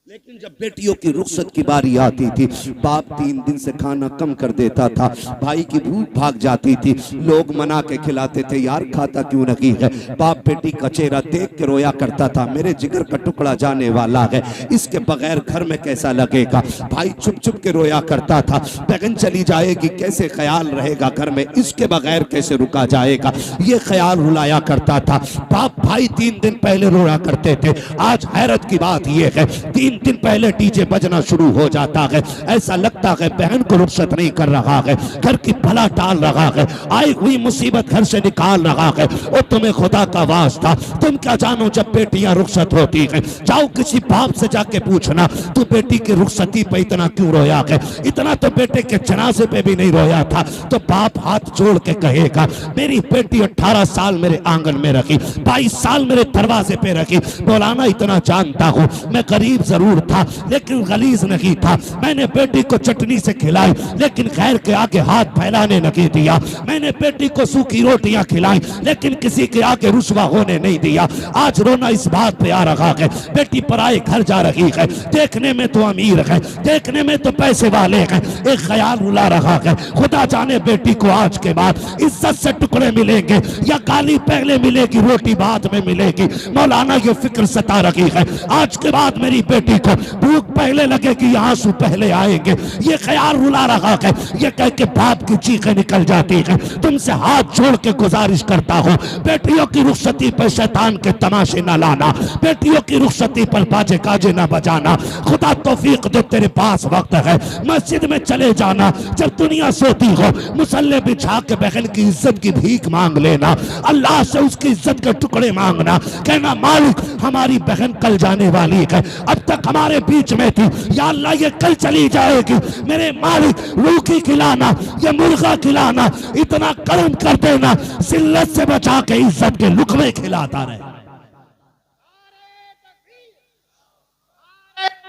लेकिन जब बेटियों की रुखसत की बारी आती थी, बाप 3 दिन से खाना कम कर देता था, भाई की भूख भाग जाती थी, लोग मना के खिलाते थे, यार खाता क्यों नहीं है। बाप बेटी का चेहरा देख के रोया करता था, मेरे जिगर का टुकड़ा जाने वाला है, इसके बगैर घर में कैसा लगेगा। भाई चुप चुप के रोया करता था, बहन चली जाएगी कैसे ख्याल रहेगा घर में, इसके बगैर कैसे रुका जाएगा, ये ख्याल रुलाया करता था। बाप भाई 3 दिन पहले रोया करते थे। आज हैरत की बात यह है, 3 दिन पहले डीजे बजना शुरू हो जाता है। ऐसा लगता है बहन को रुखसत नहीं कर रहा है, घर की भला टाल रहा है, आई हुई मुसीबत घर से निकाल रहा है। और तुम्हें खुदा का वास्ता, तुम क्या जानो जब बेटियां रुखसत होती हैं, जाओ किसी बाप से जाके पूछना, तू बेटी की रुखसती पे इतना क्यों रोया है। इतना तो बेटे के जनाजे पे भी नहीं रोया था। तो बाप हाथ जोड़ के कहेगा, मेरी बेटी 18 साल मेरे आंगन में रखी, 22 साल मेरे दरवाजे पे रखी। मौलाना इतना जानता हूं, मैं गरीब जरूर था लेकिन गलीज नहीं था। मैंने बेटी को चटनी से खिलाई लेकिन खैर के आगे हाथ फैलाने नहीं दिया। मैंने बेटी को सूखी रोटियां खिलाई लेकिन किसी के आगे रुसवा होने नहीं दिया। आज रोना इस बात पे आ रहा है, बेटी पराए घर जा रही है, देखने में तो अमीर है, देखने में तो पैसे वाले हैं, एक ख्याल रुला रहा है, खुदा जाने बेटी को आज के बाद इज्जत से टुकड़े मिलेंगे या गाली पहले मिलेगी, रोटी बाद में मिलेगी। मौलाना ये फिक्र सता रही है, आज के बाद मेरी बेटी को भूख पहले लगेगी, आंसू पहले आएंगे, ये ख्याल रुला रहा है। ये कह के बाप की चीखें निकल जाती है। तुमसे हाथ जोड़ के गुजारिश करता हूँ, बेटियों की रुखसती पर शैतान के तमाशे न लाना, बेटियों की रुखसती पर बाजे गाजे न बजाना। खुदा तौफीक दे, तेरे पास वक्त है, मस्जिद में चले जाना, जब दुनिया सोती हो मुसल्ले बिछा के बहन की इज्जत की भीख मांग लेना, अल्लाह से उसकी इज्जत के टुकड़े मांगना, कहना मालिक हमारी बहन कल जाने वाली है, अब तक हमारे बीच में थी, या अल्लाह ये कल चली जाएगी, मेरे मालिक रूखी खिलाना ये मुर्गा खिलाना, इतना करम कर देना जिल्लत से बचा के इज्जत के लुकमे खिलाता रहे।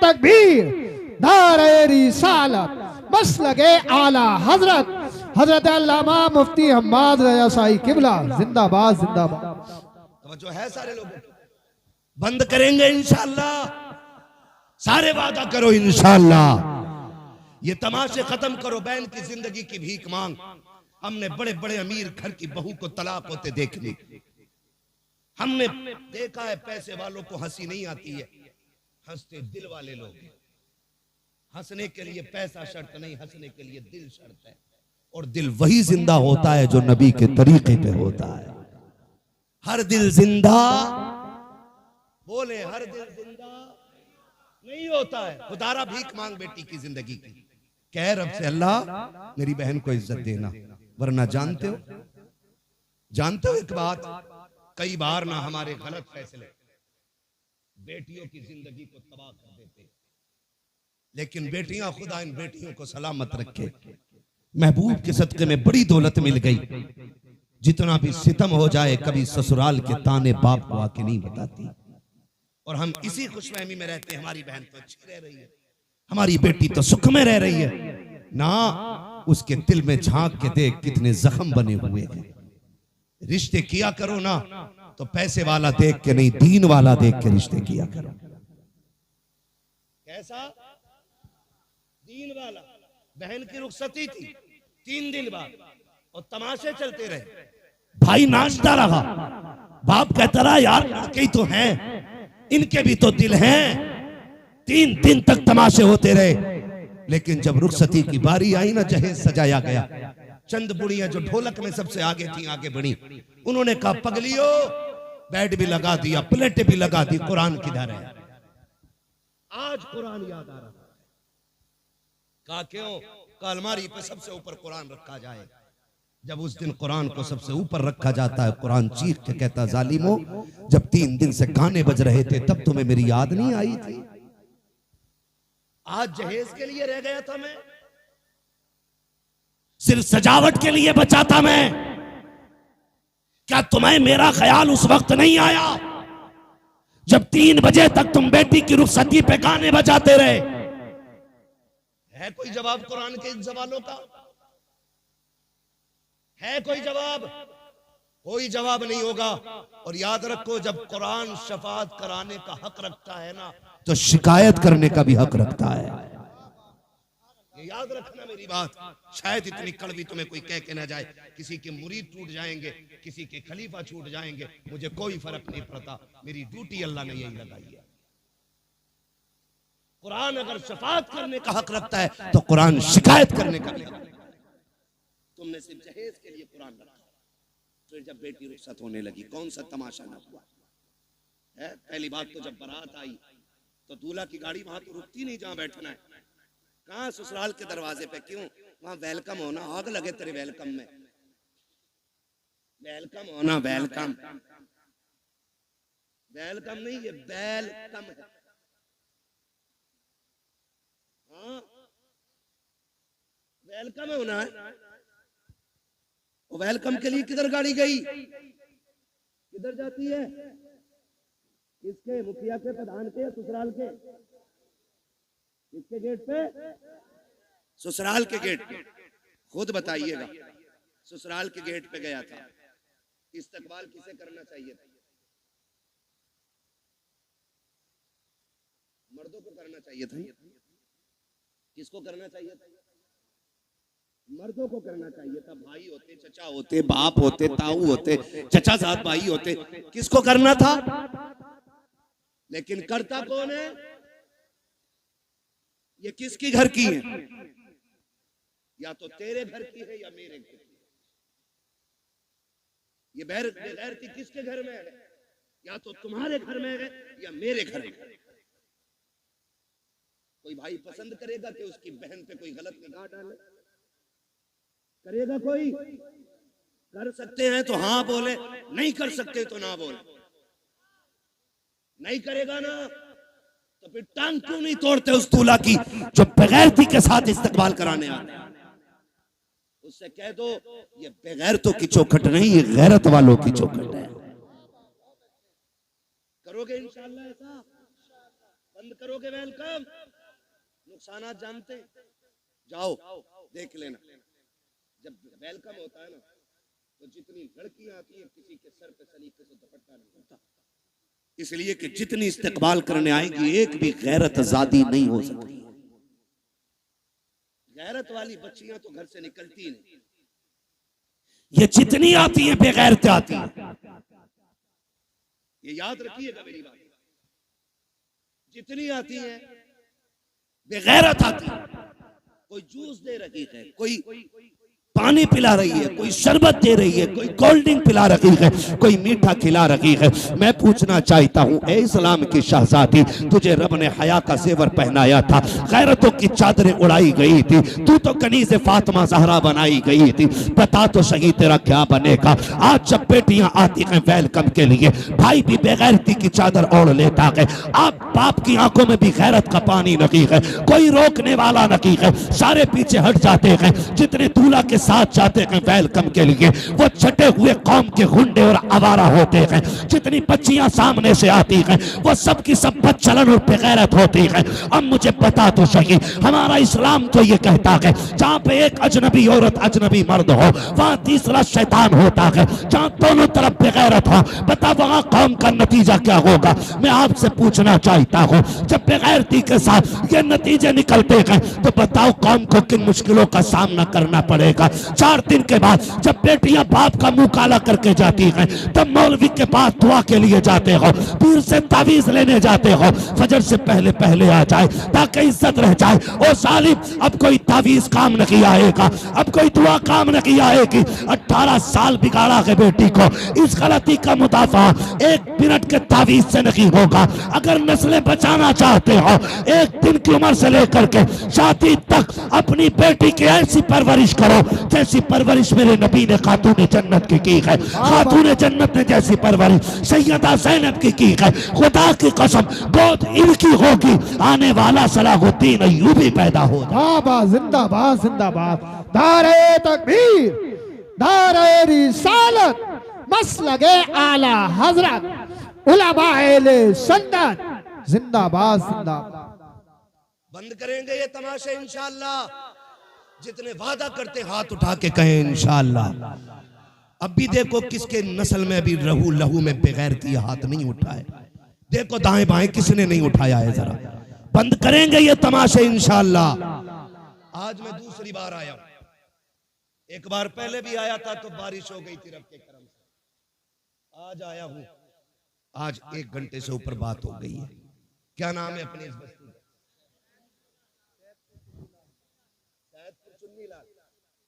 तकबीर, नारे रिसालत, मसलके आला हजरत हजरत अल्लामा मुफ्ती हम्माद रजा शाही किबला जिंदाबाद जिंदाबाद। जो है सारे लोग बंद करेंगे इंशाअल्लाह, सारे वादा करो इंशाअल्लाह। ये तमाशे खत्म करो, बहन की जिंदगी की भीख मांग। हमने बड़े बड़े अमीर घर की बहू को तलाक होते देख ली, हमने देखा है पैसे वालों को हंसी नहीं आती है, हंसते दिल वाले लोग। हंसने के लिए पैसा शर्त नहीं, हंसने के लिए दिल शर्त है। और दिल वही जिंदा होता है जो नबी के तरीके पे होता है। हर दिल जिंदा, बोले हर दिल जिंदा नहीं होता है। खुदारा भीख मांग बेटी की जिंदगी की, कह रब से अल्लाह मेरी बहन को इज्जत देना, वरना जानते हो एक बात, कई बार ना हमारे गलत फैसले बेटियों की जिंदगी को तबाह कर देते, लेकिन बेटियां, खुदा इन बेटियों को सलामत रखे। महबूब के सदके में बड़ी दौलत मिल गई। जितना भी सितम हो जाए, कभी ससुराल के ताने बाप को आके नहीं बताती। और हम इसी खुशफहमी में रहते हैं, हमारी बहन तो अच्छी रह रही है, हमारी बेटी तो सुख में रह रही है ना। उसके दिल में झांक के देख कितने जख्म बने हुए हैं। रिश्ते किया करो ना तो पैसे वाला देख के नहीं, दीन वाला देख के रिश्ते किया करो। कैसा दीन वाला? बहन की रुखसती थी 3 दिन बाद और तमाशे चलते रहे, भाई नाचता रहा, बाप कहता रहा यार लड़के ही तो हैं, इनके भी तो दिल हैं। 3 दिन तक तमाशे होते रहे, लेकिन जब रुखसती की बारी आई ना, जहेज सजाया गया, चंद बुढ़ियां जो ढोलक में सबसे आगे थी आगे बढ़ी, उन्होंने कहा पगलियो, बेड भी लगा दिया, प्लेटें भी लगा दी, कुरान किधर है? आज कुरान याद आ रहा। कहा क्यों? अलमारी पे सबसे ऊपर कुरान रखा जाए। जब उस दिन कुरान को सबसे ऊपर रखा जाता है, कुरान चीख के कहता, जालिमो जब 3 दिन से गाने बज रहे थे तब तुम्हें मेरी याद नहीं आई थी? आज जहेज के लिए रह गया था मैं, सिर्फ सजावट के लिए बचा था मैं। क्या तुम्हें मेरा ख्याल उस वक्त नहीं आया जब 3 बजे तक तुम बेटी की रुखसती पे गाने बजाते रहे? है कोई जवाब कुरान के इन सवालों का? है कोई जवाब? कोई जवाब नहीं होगा। और याद रखो, जब कुरान शफाअत कराने का हक रखता है ना, तो शिकायत करने का भी हक रखता है। ये याद रखना मेरी बात। शायद इतनी कड़वी तुम्हें कोई कह के ना जाए, किसी के मुरीद टूट जाएंगे, किसी के खलीफा छूट जाएंगे, मुझे कोई फर्क नहीं पड़ता। मेरी ड्यूटी अल्लाह ने यही लगाई है। कुरान अगर शफाअत करने का हक रखता है तो कुरान शिकायत करने का भी हक रखता है। तुमने सिर्फ जहेज के लिए कुरान रखा, फिर जब बेटी रुखसत होने लगी कौन सा तमाशा न हुआ है? पहली बात तो जब बारात आई तो दूल्हा की गाड़ी वहां तो रुकती नहीं जहां बैठना है। कहां? ससुराल के दरवाजे पे। क्यों? वहां वेलकम होना, आग लगे तेरे वेलकम में। वेलकम होना, वेलकम, वेलकम नहीं, ये वेलकम है। हाँ, वेलकम होना है। वेलकम के लिए किधर गाड़ी गई? किधर जाती है? किसके? मुखिया के, प्रधान के, ससुराल के? किसके गेट पे? ससुराल के गेट पे। खुद बताइएगा। ससुराल के गेट पे गया था, इस्तकबाल किसे करना चाहिए था? मर्दों को करना चाहिए था। किसको करना चाहिए था? मर्दों को करना चाहिए था। भाई होते, चचा होते, बाप होते, ताऊ होते, चचा साथ भाई होते, किसको करना था? लेकिन करता कौन है? ये किसकी घर की है? या तो तेरे घर की है या मेरे घर की। ये बेगैरती किसके घर में है? या तो तुम्हारे घर में है या मेरे घर में। कोई भाई पसंद करेगा कि उसकी बहन पे कोई गलत निगाह डाले? करेगा कोई? कर सकते हैं तो हाँ बोले, नहीं कर सकते तो ना बोले। नहीं करेगा ना तो फिर टांग क्यों नहीं तोड़ते उस दूल्हा की जो बेगैरती के साथ इस्तकबाल कराने आते हैं? उससे कह दो ये बेगैरतों की चौखट नहीं, ये गैरत वालों की चौखट है। करोगे इंशाअल्लाह ऐसा? बंद करोगे वेलकम? नुकसानात जानते? जाओ देख लेना। जब वेलकम होता है ना तो जितनी लड़कियां आती हैं किसी के सर पे सलीके से दुपट्टा नहीं होता, इसलिए कि जितनी इस्तकबाल करने आएगी एक भी गैरत आजादी नहीं हो सकती। गैरत वाली बच्चियां तो घर से निकलती नहीं। ये जितनी आती है बेगैरत आती है। ये याद रखिएगा मेरी बात। जितनी आती है बेगैरत आती है। कोई जूस दे रही है, कोई पानी पिला रही है, कोई शरबत दे रही है, कोई कोल्ड ड्रिंक पिला रही है, कोई मीठा खिला रही है। मैं पूछना चाहता हूँ, ए इस्लाम की शहजादी, तुझे रब ने हया का जेवर पहनाया था, गैरतों की चादरें उड़ाई गई थी, तू तो कनीज़े फातिमा ज़हरा बनाई गई थी। बता तो सही तेरा क्या बनेगा? आज जब बेटियां आती हैं वेलकम के लिए, भाई भी बेगैरती की चादर ओढ़ लेता है। आप बाप की आंखों में भी गैरत का पानी नहीं है, कोई रोकने वाला नहीं है, सारे पीछे हट जाते हैं। जितने दूल्हा के साथ जाते हैं वेलकम के लिए वो छटे हुए कौम के गुंडे और आवारा होते हैं। जितनी बच्चियां सामने से आती हैं वो सब की सब बदचलन और बेगैरत होती हैं। अब मुझे बता तो सही, हमारा इस्लाम तो ये कहता है जहाँ पे एक अजनबी औरत अजनबी मर्द हो वहाँ तीसरा शैतान होता है। जहाँ दोनों तरफ बेगैरत हो, बता वहाँ कौम का नतीजा क्या होगा? मैं आपसे पूछना चाहता हूँ, जब बेगैरती के साथ ये नतीजे निकलते हैं तो बताओ कौम को किन मुश्किलों का सामना करना पड़ेगा। 4 दिन के बाद जब बेटियां बाप का मुंह काला करके जाती हैं तब मौलवी के पास दुआ के लिए जाते हो, पीर से तावीज लेने जाते हो, फजर से पहले पहले आ जाए ताकि इज्जत रह जाए। ओ सालिम, अब कोई तावीज काम नहीं आएगा, अब कोई दुआ काम नहीं आएगी। 18 साल बिगाड़ा है बेटी को, इस गलती का मुदाफा 1 मिनट के तावीज से नहीं होगा। अगर नस्लें बचाना चाहते हो 1 दिन की उम्र से लेकर के शादी तक अपनी बेटी की ऐसी परवरिश करो जैसी परवरिश मेरे नबी ने खातून जन्नत की है। खातून जन्नत ने जैसी परवरिश सैयदा ज़ैनब की है। खुदा की कसम बहुत इनकी होगी, आने वाला सलाहुद्दीन अय्यूबी पैदा हो। जिंदाबाद जिंदाबाद जिंदाबाद। नारे तकबीर, नारे रिसालत, मसलके आला हजरत, उलमाए सुन्नत, जिंदाबाद जिंदाबाद। बंद करेंगे ये तमाशे इंशाअल्लाह। जितने वादा करते हाथ उठा के कहें इंशाअल्लाह। अब भी देखो किसके नस्ल में अभी रहू लहू में बेगैरती हाथ नहीं उठाए। देखो दाएं बाएं किसने नहीं उठाया है। जरा बंद करेंगे ये तमाशे इंशाअल्लाह। आज मैं दूसरी बार आया हूं, एक बार पहले भी आया था तो बारिश हो गई थी रब के करम से। आज आया हूं, आज 1 घंटे से ऊपर बात हो गई है। क्या नाम है अपनी इस बस्ती का?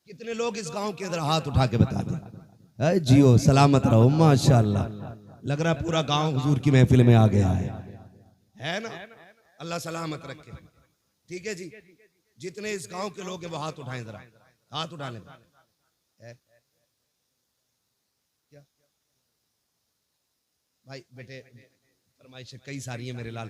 कितने लोग इस गांव के अंदर हाथ उठा के बता दें। जियो सलामत रहो माशाअल्लाह। लग रहा पूरा गांव हुजूर की महफिल में आ गया है ना। अल्लाह सलामत रखे। ठीक है जी, जितने इस गांव के लोग हैं वो हाथ उठाएं, जरा हाथ उठा लें। क्या भाई बेटे फरमाइश कई सारी है मेरे लाल,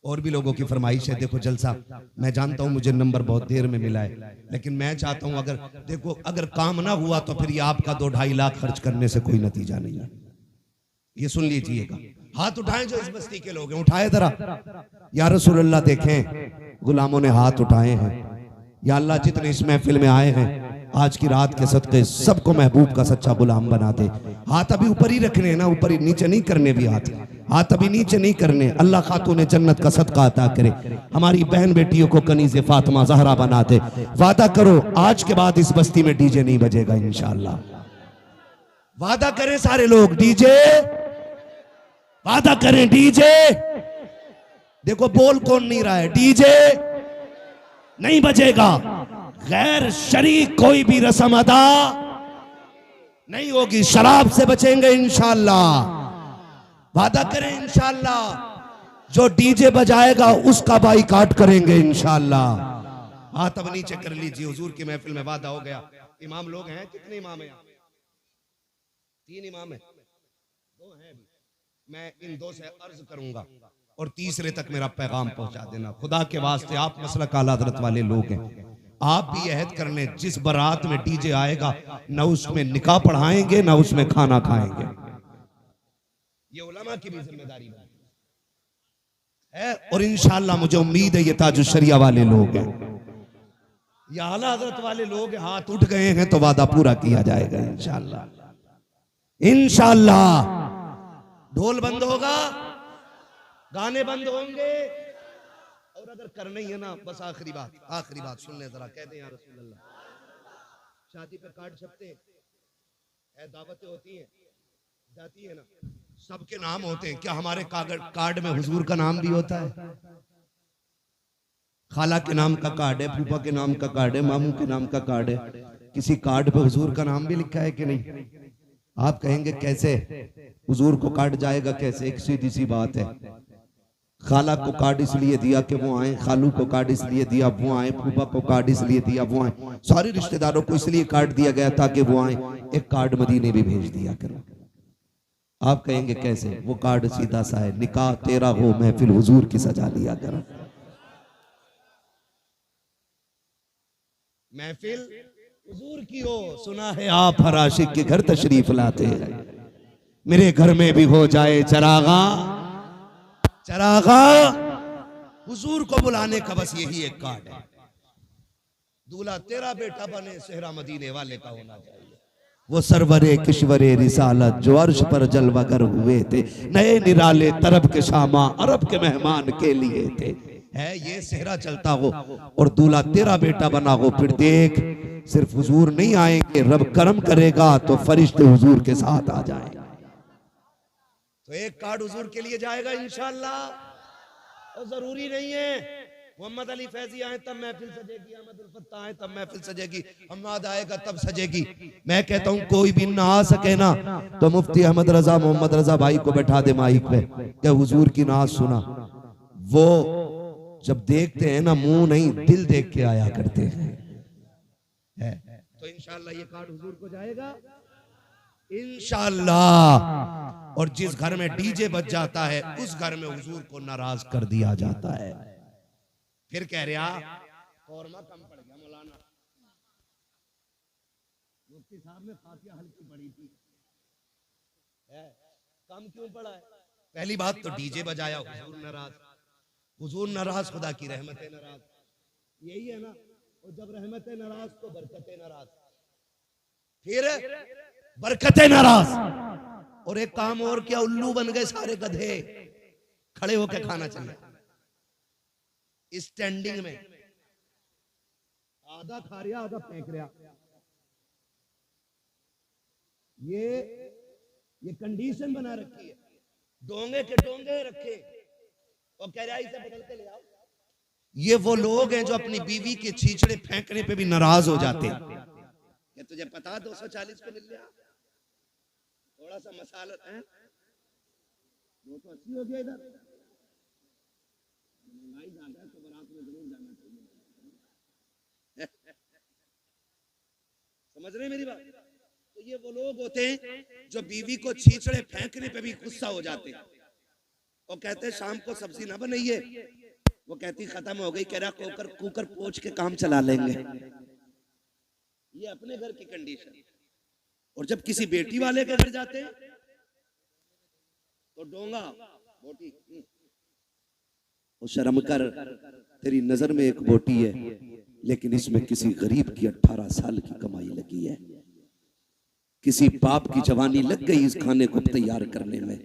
और भी लोगों की फरमाइश है। देखो जलसा, मैं जानता हूं मुझे नंबर बहुत देर में मिला है, लेकिन मैं चाहता हूं अगर देखो अगर काम ना हुआ तो फिर ये आपका 2-2.5 लाख खर्च करने से कोई नतीजा नहीं है। ये सुन लीजिएगा। हाथ उठाएं जो इस बस्ती के लोग हैं, उठाए जरा। या रसूलुल्लाह देखें गुलामों ने हाथ उठाए हैं। या अल्लाह जितने इस महफिल में आए हैं आज की रात के सदके सबको महबूब का सच्चा गुलाम बना दे। हाथ अभी ऊपर ही रखने ना, ऊपर ही, नीचे नहीं करने भी हाथ अभी नीचे नहीं करने। अल्लाह खातून जन्नत का सदका अता करे। हमारी बहन बेटियों को कनीज़े फातिमा ज़हरा बना दे। वादा करो आज के बाद इस बस्ती में डीजे नहीं बजेगा इंशाअल्लाह। वादा करें सारे लोग, डीजे वादा करें, डीजे। देखो बोल कौन नहीं रहा है, डीजे नहीं बजेगा। गैर शरीक कोई भी रस्म अदा नहीं होगी। शराब से बचेंगे इंशाअल्लाह। वादा करें इंशाअल्लाह। जो डीजे बजाएगा उसका बाइकाट करेंगे इंशाअल्लाह। हाथ अब नीचे कर लीजिए। हुजूर की महफिल में वादा हो गया। इमाम लोग हैं, कितने इमाम हैं? 3 इमाम हैं, 2 हैं। मैं इन 2 से अर्ज करूंगा और तीसरे तक मेरा पैगाम पहुंचा देना। खुदा के वास्ते आप मसलक आला हज़रत वाले लोग हैं, आप भी अहद कर लें जिस बारात में डीजे आएगा न उसमें निकाह पढ़ाएंगे न उसमें खाना खाएंगे। ये उलमा की भी जिम्मेदारी है। और इंशाअल्लाह मुझे उम्मीद है ये ताजुश शरिया वाले लोग हैं, या आला हज़रत वाले लोग हाथ उठ गए हैं तो वादा पूरा किया जाएगा इंशाअल्लाह। इंशाअल्लाह ढोल बंद होगा, गाने बंद होंगे। और अगर करना ही है ना, बस आखिरी बात सुन ले जरा, कह दें या रसूल अल्लाह। शादी पे कार्ड छपते हैं, दावतें होती हैं, जाती है ना, सबके नाम होते हैं। क्या हमारे कार्ड में हुजूर का नाम भी होता है? खाला के नाम का कार्ड है, फूफा के नाम का कार्ड है, मामू के नाम का कार्ड है। किसी कार्ड पे हुजूर का नाम भी लिखा है कि नहीं? आप कहेंगे कैसे हुजूर को कार्ड जाएगा कैसे? एक सीधी सी बात है। खाला को कार्ड इसलिए दिया कि वो आए, खालू को कार्ड इसलिए दिया वो आए, फूफा को कार्ड इसलिए दिया वो आए, सारे रिश्तेदारों को इसलिए कार्ड दिया गया ताकि वो आए। एक कार्ड मदीने भी भेज दिया करो। आप कहेंगे कैसे? वो कार्ड सीधा सा है, निकाह तेरा हो महफिल हुजूर की सजा लिया करो। महफिल हुजूर की हो, सुना है आप हर आशिक के घर तशरीफ लाते हैं। मेरे घर में भी हो जाए चरागा, चरागा। हुजूर को बुलाने का बस यही एक कार्ड है। दूल्हा तेरा बेटा बने, सेहरा मदीने वाले का होना चाहिए। वो सरवरे किश्वरे रिसालत जो अर्श पर जलवागर हुए थे, नए निराले तरब के शामा अरब के मेहमान के लिए थे। है ये सेहरा चलता हो और दूल्हा तेरा बेटा बना हो, फिर देख सिर्फ हुजूर नहीं आएंगे, रब करम करेगा तो फरिश्ते हुजूर के साथ आ जाएंगे। तो एक कार्ड हुजूर के लिए जाएगा इंशाअल्लाह। और जरूरी नहीं है मोहम्मद अली फैजी आए तब महफिल सजेगी, अहमद उल फत्ता आए तब महफिल सजेगी, हम्माद आएगा तब सजेगी। मैं कहता हूं कोई भी ना आ सके ना तो मुफ्ती अहमद रजा मोहम्मद रजा भाई को बैठा दे माइक पे, क्या हुजूर की नाज सुना। वो जब देखते हैं ना मुंह नहीं दिल देख के आया करते हैं। तो इंशाअल्लाह ये कार्ड हुजूर को जाएगा इंशाअल्लाह। और जिस घर में डीजे बज जाता है उस घर में हुजूर को नाराज कर दिया जाता है। फिर कह रहा कौरमा कम पड़ गया मौलाना, मुफ्ती साहब ने फातिहा हल्की पड़ी थी, कम क्यों पड़ा है? पहली बात तो डीजे बजाया, हुजूर नाराज, हुजूर नाराज, खुदा की रहमतें नाराज, यही है ना। और जब रहमतें नाराज तो बरकतें नाराज, फिर बरकतें नाराज। और एक काम और क्या, उल्लू बन गए सारे गधे, खड़े होकर खाना चाहिए स्टैंडिंग में, आधा खा रहा आधा फेंक रहा। ये कंडीशन बना रखी है, डोंगे के डोंगे रखे और कह रहा इसे बदल के ले आओ। ये वो लोग हैं जो अपनी बीवी के छींचड़े फेंकने पे भी नाराज हो जाते हैं। क्या तुझे पता 240 को मिल गया, थोड़ा सा मसाला है 280 हो गया, इधर महंगाई ज्यादा है तो बारात में जरूर जाना चाहिए। समझ रहे मेरी बात? तो ये वो लोग होते हैं जो बीवी को छींचड़े फेंकने पे भी गुस्सा हो जाते हैं और कहते हैं शाम को सब्जी ना बनाइए, वो कहती खत्म हो गई, कह रहा कुकर पोंछ के काम चला लेंगे। ये अपने घर की कंडीशन। और जब किसी बेटी वाले के घर जाते हैं तो डोंगा बोटी, वो शर्म कर, तेरी नजर में एक बोटी है लेकिन इसमें किसी गरीब की 18 साल की कमाई लगी है, किसी बाप की जवानी लग गई इस खाने को तैयार करने में।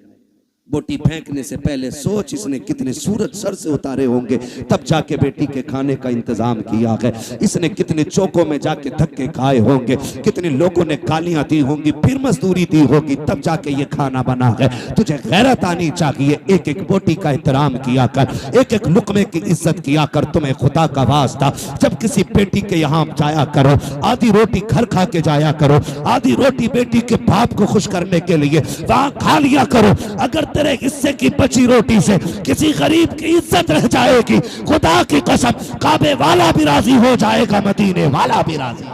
बोटी फेंकने से पहले सोच इसने कितने सूरज सर से उतारे होंगे तब जाके बेटी के खाने का इंतजाम किया है, इसने कितने चौकों में जाके धक्के खाए होंगे, कितने लोगों ने गालियां दी होंगी, फिर मजदूरी दी होगी, तब जाके ये खाना बना है। तुझे गैरत आनी चाहिए, एक एक बोटी का एहतराम किया कर, एक एक लुकमे की इज्जत किया कर। तुम्हें खुदा का वास्ता जब किसी बेटी के यहाँ जाया करो, आधी रोटी घर खा के जाया करो, आधी रोटी बेटी के बाप को खुश करने के लिए वहां खा लिया करो। अगर तेरे हिस्से की बची रोटी से किसी गरीब की इज्जत रह जाएगी, खुदा की कसम काबे वाला भी राजी हो जाएगा, मदीने वाला भी राजी।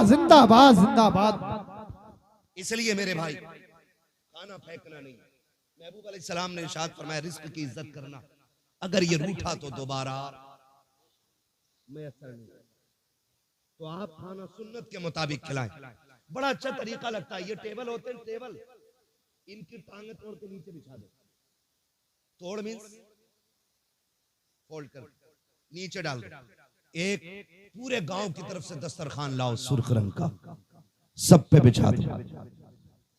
जिंदाबाद जिंदाबाद। इसलिए मेरे भाई खाना फेंकना नहीं। महबूब अलैहिस्सलाम ने इरशाद फरमाया रिज़्क की इज्जत करना, अगर ये रूठा तो दोबारा मैसर नहीं, तो आप खाना सुन्नत के मुताबिक खिलाएं। बड़ा अच्छा तरीका लगता है, ये टेबल होते हैं, टेबल इनकी टांगें तोड़ के नीचे बिछा दो, तोड़ मींस फोल्ड कर नीचे डाल दो, एक पूरे गांव की तरफ से दस्तरखान लाओ सुर्ख रंग का, सब पे बिछा दो।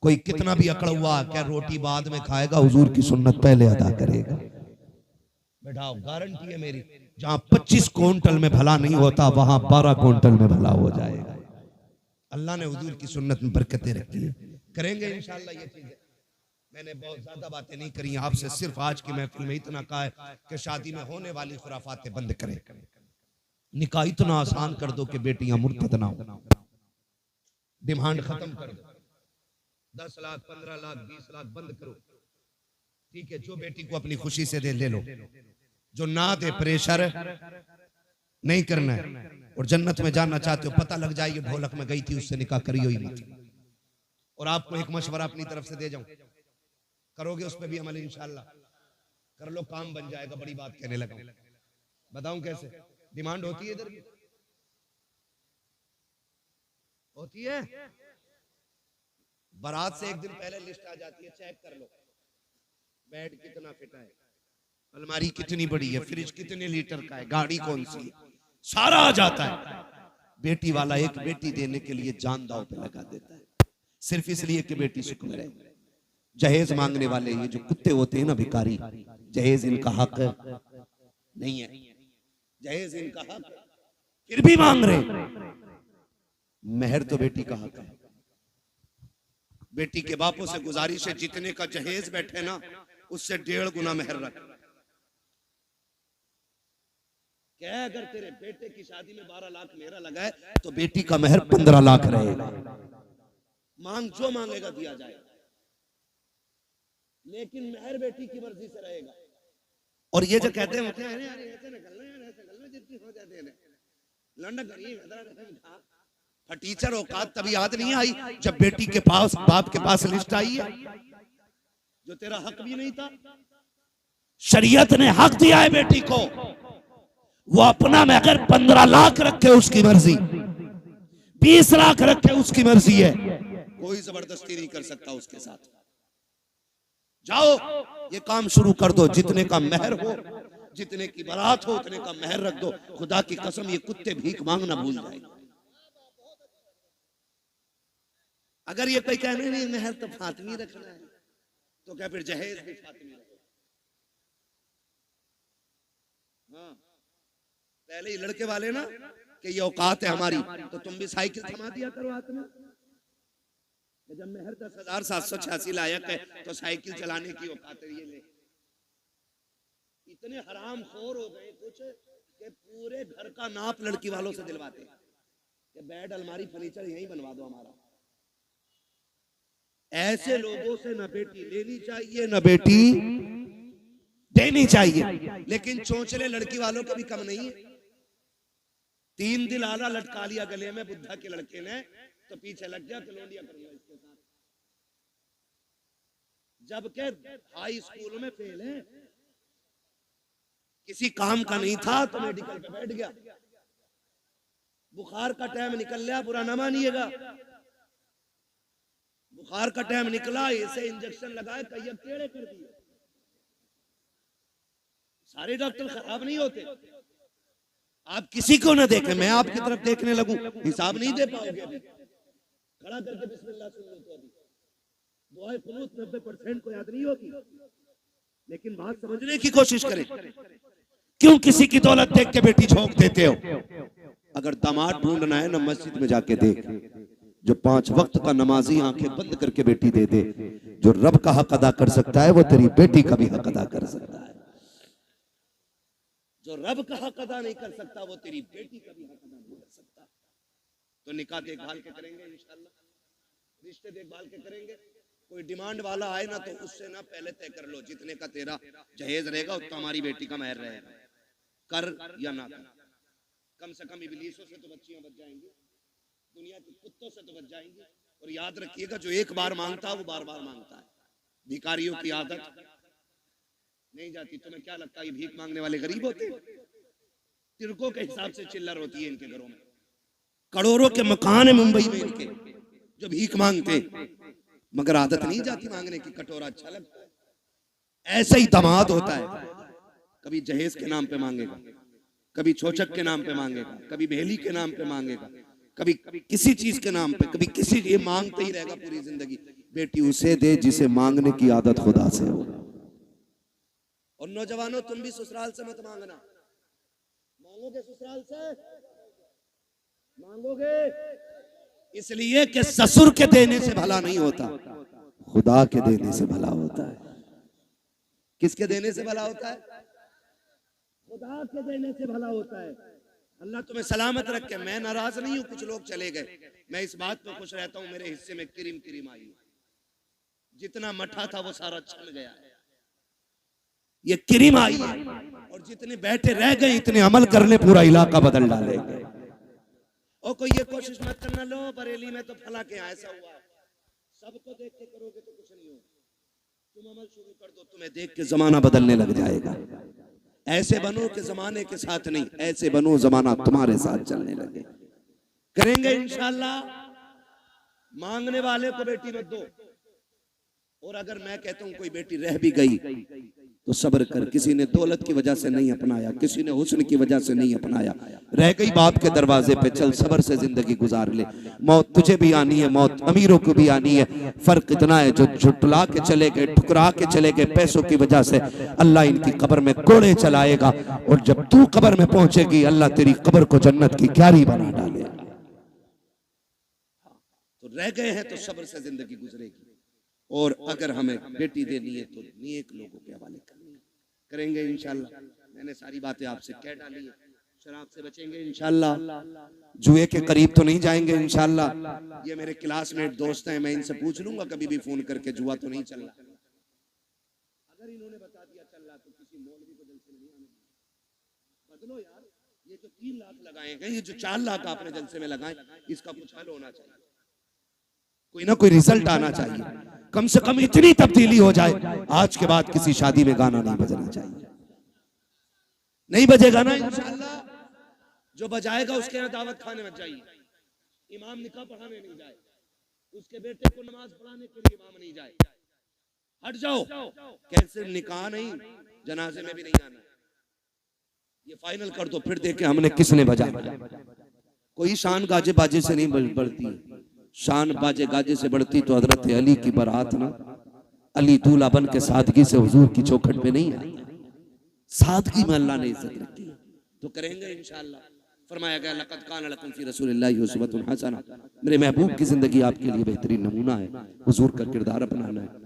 कोई कितना भी अकड़ हुआ क्या रोटी बाद में खाएगा, हुजूर की सुन्नत पहले अदा करेगा। बैठाओ, गारंटी है मेरी, जहां 25 क्विंटल में भला नहीं होता वहां 12 क्विंटल में भला हो जाएगा। अल्लाह ने हुजूर की सुन्नत में बरकतें रखी है, करेंगे इंशाअल्लाह ये चीजें। मैंने बहुत ज्यादा बातें नहीं करी आपसे, सिर्फ आज की महफिल में इतना कहा है कि शादी में होने वाली खुराफातें बंद करें, निकाह इतना आसान कर दो कि बेटियां मुर्तद ना हो, डिमांड खत्म कर दो, 10 लाख 15 लाख 20 लाख बंद करो, ठीक है। जो बेटी को अपनी खुशी से दे ले लो, जो ना दे प्रेशर नहीं करना है। और जन्नत में जाना चाहते हो, पता लग जाए ये ढोलक में गई थी उससे निकाह करियो ही मत। और आपको एक मशवरा अपनी तरफ से दे जाऊं, करोगे उस पर भी अमल इंशाअल्लाह कर लो, काम बन जाएगा। बड़ी बात कहने लगा, बताऊं कैसे? डिमांड होती है इधर की, होती है, बारात से एक दिन पहले लिस्ट आ जाती है, चेक कर लो बेड कितना फिटा है, अलमारी कितनी बड़ी है, फ्रिज कितने लीटर का है, गाड़ी कौन सी है, सारा आ जाता है। बेटी वाला एक बेटी देने के लिए जान दांव पे लगा देता है, सिर्फ इसलिए कि बेटी सुख में रहे। जहेज मांगने वाले ये जो कुत्ते होते हैं ना भिखारी, जहेज इनका हक नहीं है, जहेज इनका हक फिर भी मांग रहे। मेहर तो बेटी का हक है। बेटी के बापों से गुजारिश है जितने का जहेज बैठे ना उससे 1.5 गुना मेहर रख। क्या अगर तेरे बेटे की शादी में 12 लाख मेरा लगा है तो बेटी का मेहर 15 लाख रहेगा। मांग जो मांगेगा दिया जाएगा, लेकिन मेहर बेटी की मर्जी से रहेगा। और ये जो कहते हैं ऐसे निकलना यार, ऐसे निकलना जितनी हो जाते हैं लंडा गरीब फटीचर औकात तभी याद नहीं आई जब बेटी के पास बाप के पास लिस्ट आई है जो तेरा हक भी नहीं था। शरीयत ने हक दिया है बेटी को, वो अपना में अगर 15 लाख रखे उसकी मर्जी, 20 लाख रखे उसकी मर्जी है, कोई जबरदस्ती नहीं कर सकता उसके साथ। जाओ ये काम शुरू कर दो, जितने का मेहर हो, जितने की बारात हो उतने का मेहर रख दो। खुदा की कसम ये कुत्ते भीख मांगना भूल जाएंगे। अगर ये कोई कहने नहीं मेहर तो फातिमी रखना है तो क्या फिर जहेज भी फातिमी रखो। हाँ पहले ही लड़के वाले ना कि ये औकात है हमारी, तो तुम भी साइकिल थमा दिया करो हाथ में। जब मेहर 10,786 लायक है तो साइकिल चलाने की औकात है ये ले। इतने हराम खोर हो गए कुछ कि पूरे घर का नाप लड़की वालों से दिलवाते हैं कि बेड अलमारी फर्नीचर यहीं बनवा दो हमारा। ऐसे लोगों से न बेटी लेनी चाहिए न बेटी देनी चाहिए। लेकिन चोंचले लड़की वालों का भी कम नहीं है। 3 दिल आला लटका लिया गले में बुद्धा के लड़के ने तो पीछे लग गया कलोनिया करूंगा इसके साथ, जबकि हाई स्कूल में फेल है, किसी काम का नहीं था तो मेडिकल पे बैठ गया। बुखार का टाइम निकल गया, बुरा ना मानिएगा, बुखार का टाइम निकला, इसे इंजेक्शन लगाए कैयब टेढ़े कर दिए। सारे डॉक्टर खराब नहीं होते। आप किसी को ना देखें, मैं आपकी तरफ देखने लगूं, हिसाब नहीं दे पाओगे। अभी खड़ा करके बिस्मिल्लाह सुन लो तो अभी दुआए कुनूत 90% को याद नहीं होगी, लेकिन बात समझने की कोशिश करें। क्यों किसी की दौलत देख के बेटी झोंक देते हो? अगर दामाद ढूंढना है ना मस्जिद में जाके देख, जो 5 वक्त का नमाजी आंखें बंद करके बेटी दे दे। जो रब का हक अदा कर सकता है वो तेरी बेटी का भी हक अदा कर सकता है। जो रब का हक अदा नहीं कर सकता वो तेरी बेटी का भी हक अदा नहीं कर सकता। तो निकाह देखभाल के करेंगे इंशाल्लाह, रिश्ते देखभाल के करेंगे। कोई डिमांड वाला आए ना तो उससे ना पहले तय कर लो जितने का तेरा जहेज रहेगा उतना हमारी बेटी का मेहर रहेगा, कर या ना कर। कम से कम इबलीसों से तो बच्चियां बच जाएंगी, दुनिया के कुत्तों से तो बच जाएंगी। और याद रखिएगा जो एक बार मांगता है वो बार बार मांगता है। भिखारियों की आदत नहीं जाती। तुम्हें क्या लगता है ये भीख मांगने वाले गरीब होते? तिरकों के हिसाब से चिल्लर होती है इनके घरों में। करोड़ों के मकान है मुंबई में इनके जो भीख मांगते, मगर आदत नहीं जाती मांगने की। कटोरा अच्छा लगता है। ऐसा ही दामाद होता है, कभी जहेज के नाम पे मांगेगा, कभी छोचक के नाम पे मांगेगा, कभी बेली के नाम पे मांगेगा, कभी किसी चीज के नाम पे, कभी किसी, ये मांगते ही रहेगा पूरी जिंदगी। बेटी उसे दे जिसे मांगने की आदत खुदा से हो। और नौजवानों तुम भी ससुराल से मत मांगना। मांगोगे ससुराल से, मांगोगे इसलिए कि ससुर के देने से भला नहीं होता, खुदा के देने से भला होता है। किसके देने से भला होता है? खुदा के देने से भला होता है। अल्लाह तुम्हें सलामत रखे। मैं नाराज नहीं हूं, कुछ लोग चले गए, मैं इस बात पर खुश रहता हूं मेरे हिस्से में किरिम किरिम आई। जितना मठा था वो सारा छन गया है, ये किरिम आई है। और जितने बैठे रह गए इतने अमल करने पूरा इलाका बदल डालेंगे। और कोई ये कोशिश मत करना लो बरेली में तो फला के ऐसा हुआ, सबको देख के करोगे तो कुछ नहीं होगा। तुम अमल शुरू कर दो, तुम्हें देख के जमाना बदलने लग जाएगा। ऐसे बनो कि जमाने के साथ नहीं, ऐसे बनो जमाना तुम्हारे साथ चलने लगे। करेंगे इंशाल्लाह। मांगने वाले को बेटी मत दो। और अगर मैं कहता हूं कोई बेटी रह भी गई तो सब्र कर। किसी ने दौलत की वजह से नहीं अपनाया, किसी ने हुस्न की वजह से नहीं अपनाया, रह गई बाप के दरवाजे पे, चल सब्र से जिंदगी गुजार ले। मौत तुझे भी आनी है, मौत अमीरों को भी आनी है। फर्क इतना है जो झुटला के चले गए, ठुकरा के चले गए पैसों की वजह से, अल्लाह इनकी कब्र में कोड़े चलाएगा। और जब तू कब्र में पहुंचेगी अल्लाह तेरी कब्र को जन्नत की क्यारी बना डालेगा। तो रह गए हैं तो सब्र से जिंदगी गुजरेगी। और अगर हमें बेटी देनी है तो नेक लोगों के हवाले करनी है। करेंगे इंशाल्लाह। मैंने सारी बातें आपसे कह डाली है। शराब से बचेंगे इंशाल्लाह, जुए के करीब तो नहीं जाएंगे इंशाल्लाह। ये मेरे क्लासमेट दोस्त हैं, मैं इनसे पूछ लूंगा कभी भी फोन करके जुआ तो नहीं चल रहा। अगर इन्होंने बता दिया चल रहा तो किसी मौलवी को दिल से नहीं आने देना। बदलो यार, ये ये तो 3 लाख लगाए हैं, ये जो 4 लाख आपने जलसे में लगाए, इसका कुछ हल होना चाहिए, कोई ना कोई रिजल्ट आना चाहिए, कम से कम इतनी तब्दीली हो जाए, आज के बाद किसी शादी में गाना नहीं बजना चाहिए। नहीं बजेगा ना इंशाअल्लाह, जो बजाएगा उसके यहाँ दावत खाने मत जाइए, इमाम निकाह पढ़ाने नहीं जाए, उसके बेटे को नमाज पढ़ाने के लिए इमाम नहीं जाए, हट जाओ। कैसे निकाह नहीं, जनाजे में भी नहीं आना, ये फाइनल कर दो, फिर देखे हमने किसने बजा। कोई शान गाजे बाजे से नहीं बढ़ती, शान बाजे गाजे से बढ़ती तो हजरत अली की बारात ना, अली दूल्हा बन के सादगी से हुजूर की चौखट पे नहीं आई, सादगी में अल्लाह ने इज्जत रखी, तो करेंगे इंशाअल्लाह। फरमाया गया लक़द कान लकुम फ़ी रसूलिल्लाहि उस्वतुन हसना, मेरे महबूब की जिंदगी आपके लिए बेहतरीन नमूना है, हुजूर का किरदार अपनाना है।